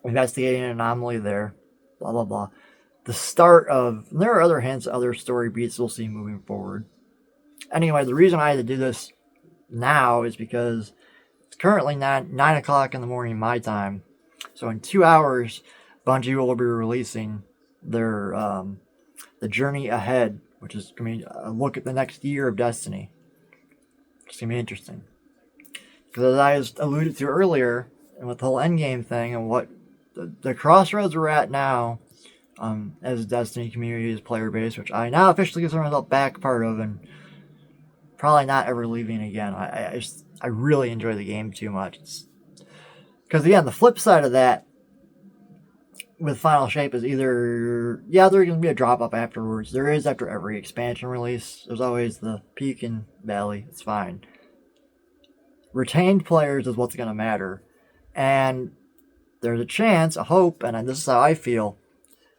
[SPEAKER 1] Investigating an anomaly there, blah, blah, blah. The start of, and there are other hints, other story beats we'll see moving forward. Anyway, the reason I had to do this now is because it's currently 9 o'clock in the morning my time. So in 2 hours, Bungie will be releasing their the Journey Ahead, which is going to be a look at the next year of Destiny. It's going to be interesting. Because as I alluded to earlier, and with the whole endgame thing, and what the crossroads we're at now, as a Destiny community, as player base, which I now officially consider myself back part of, and probably not ever leaving again. I really enjoy the game too much. Because again, the flip side of that with Final Shape is either, there's going to be a drop off afterwards. There is after every expansion release. There's always the peak and valley. It's fine. Retained players is what's going to matter. And there's a chance, a hope, and this is how I feel.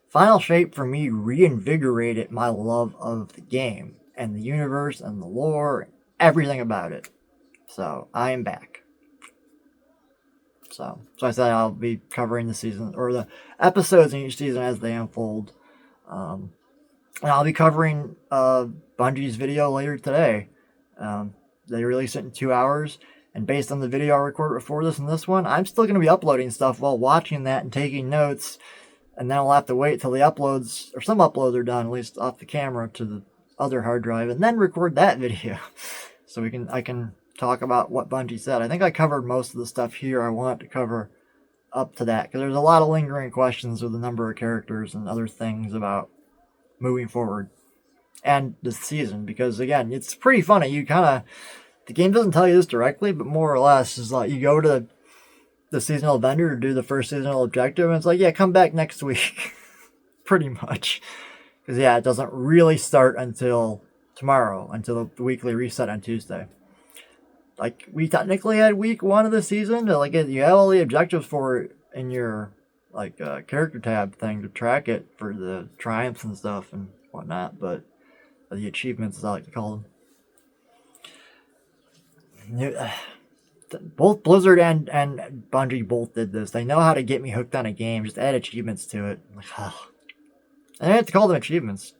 [SPEAKER 1] Final Shape for me reinvigorated my love of the game and the universe and the lore, everything about it. So I am back. So I said I'll be covering the season, or the episodes in each season as they unfold. And I'll be covering Bungie's video later today. They release it in 2 hours, and based on the video I recorded before this and this one, I'm still going to be uploading stuff while watching that and taking notes, and then I'll have to wait till the uploads, or some uploads are done, at least off the camera, to the other hard drive, and then record that video. So I can talk about what Bungie said. I think I covered most of the stuff here I want to cover up to that, because there's a lot of lingering questions with the number of characters and other things about moving forward and the season, because again, it's pretty funny. The game doesn't tell you this directly, but more or less is like you go to the seasonal vendor to do the first seasonal objective, and it's like, yeah, come back next week. Pretty much. Because it doesn't really start until tomorrow, until the weekly reset on Tuesday. Like, we technically had week 1 of the season, but, like, you have all the objectives for it in your, like, character tab thing to track it for the triumphs and stuff and whatnot, but the achievements, as I like to call them. Both Blizzard and Bungie both did this. They know how to get me hooked on a game, just add achievements to it. I'm like, oh. And I have to call them achievements,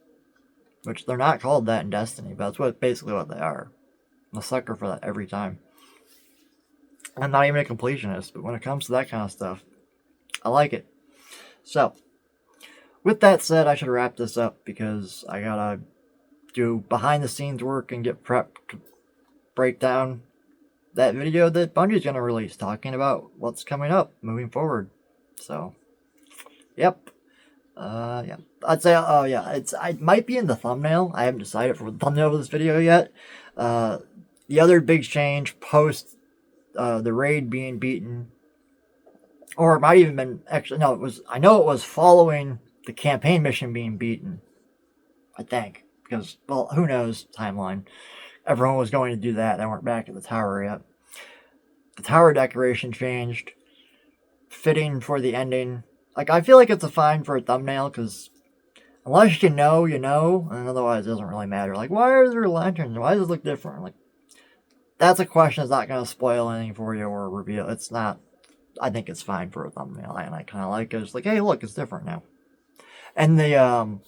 [SPEAKER 1] which they're not called that in Destiny, but that's basically what they are. I'm a sucker for that every time. I'm not even a completionist, but when it comes to that kind of stuff, I like it. So, with that said, I should wrap this up because I gotta do behind the scenes work and get prepped to break down that video that Bungie's gonna release talking about what's coming up moving forward. So, yep. Yeah. I'd say, oh yeah, it might be in the thumbnail. I haven't decided for the thumbnail of this video yet. The other big change post the raid being beaten, or it might even been actually no, it was. I know it was following the campaign mission being beaten. I think because well, who knows timeline. Everyone was going to do that. They weren't back at the tower yet. The tower decoration changed, fitting for the ending. Like I feel like it's a fine for a thumbnail because unless you know, and otherwise it doesn't really matter. Like why are there lanterns? Why does it look different? Like that's a question that's not going to spoil anything for you or reveal. It's not. I think it's fine for a thumbnail, and I kind of like it. It's like, hey, look, it's different now. And the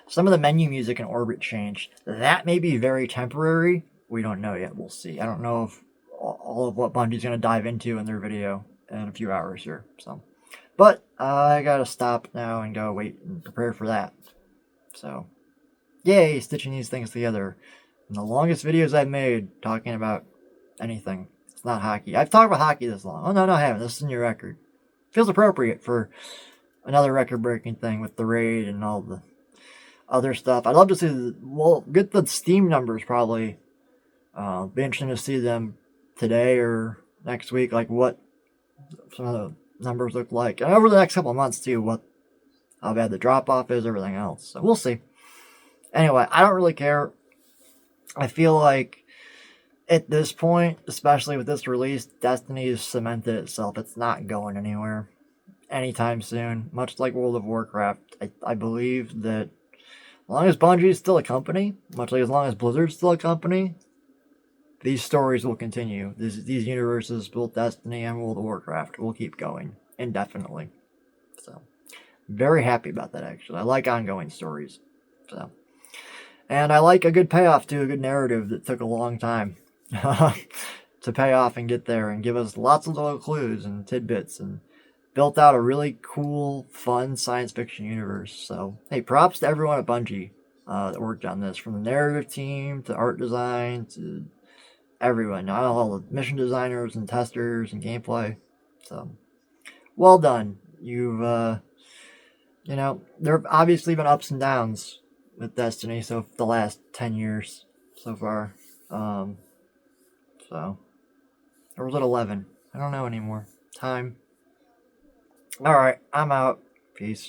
[SPEAKER 1] some of the menu music in Orbit changed. That may be very temporary. We don't know yet. We'll see. I don't know if all of what Bungie's going to dive into in their video in a few hours here. So, but I gotta stop now and go wait and prepare for that. So, yay, stitching these things together. And the longest videos I've made talking about anything. It's not hockey. I've talked about hockey this long. Oh, no, I haven't. This is a new record. Feels appropriate for another record-breaking thing with the raid and all the other stuff. I'd love to see, get the Steam numbers probably. Be interesting to see them today or next week, like what some of the numbers look like. And over the next couple of months, too, how bad the drop-off is, everything else. So we'll see. Anyway, I don't really care. I feel like at this point, especially with this release, Destiny has cemented itself. It's not going anywhere anytime soon. Much like World of Warcraft, I believe that as long as Bungie is still a company, much like as long as Blizzard's still a company, these stories will continue. These universes, both Destiny and World of Warcraft, will keep going indefinitely. So, very happy about that, actually. I like ongoing stories. So. And I like a good payoff to a good narrative that took a long time to pay off and get there and give us lots of little clues and tidbits and built out a really cool, fun science fiction universe. So, hey, props to everyone at Bungie that worked on this, from the narrative team to art design to everyone. All the mission designers and testers and gameplay. So, well done. You've, there have obviously been ups and downs with Destiny, so the last 10 years so far. So, or was it 11? I don't know anymore. Time. Alright, I'm out. Peace.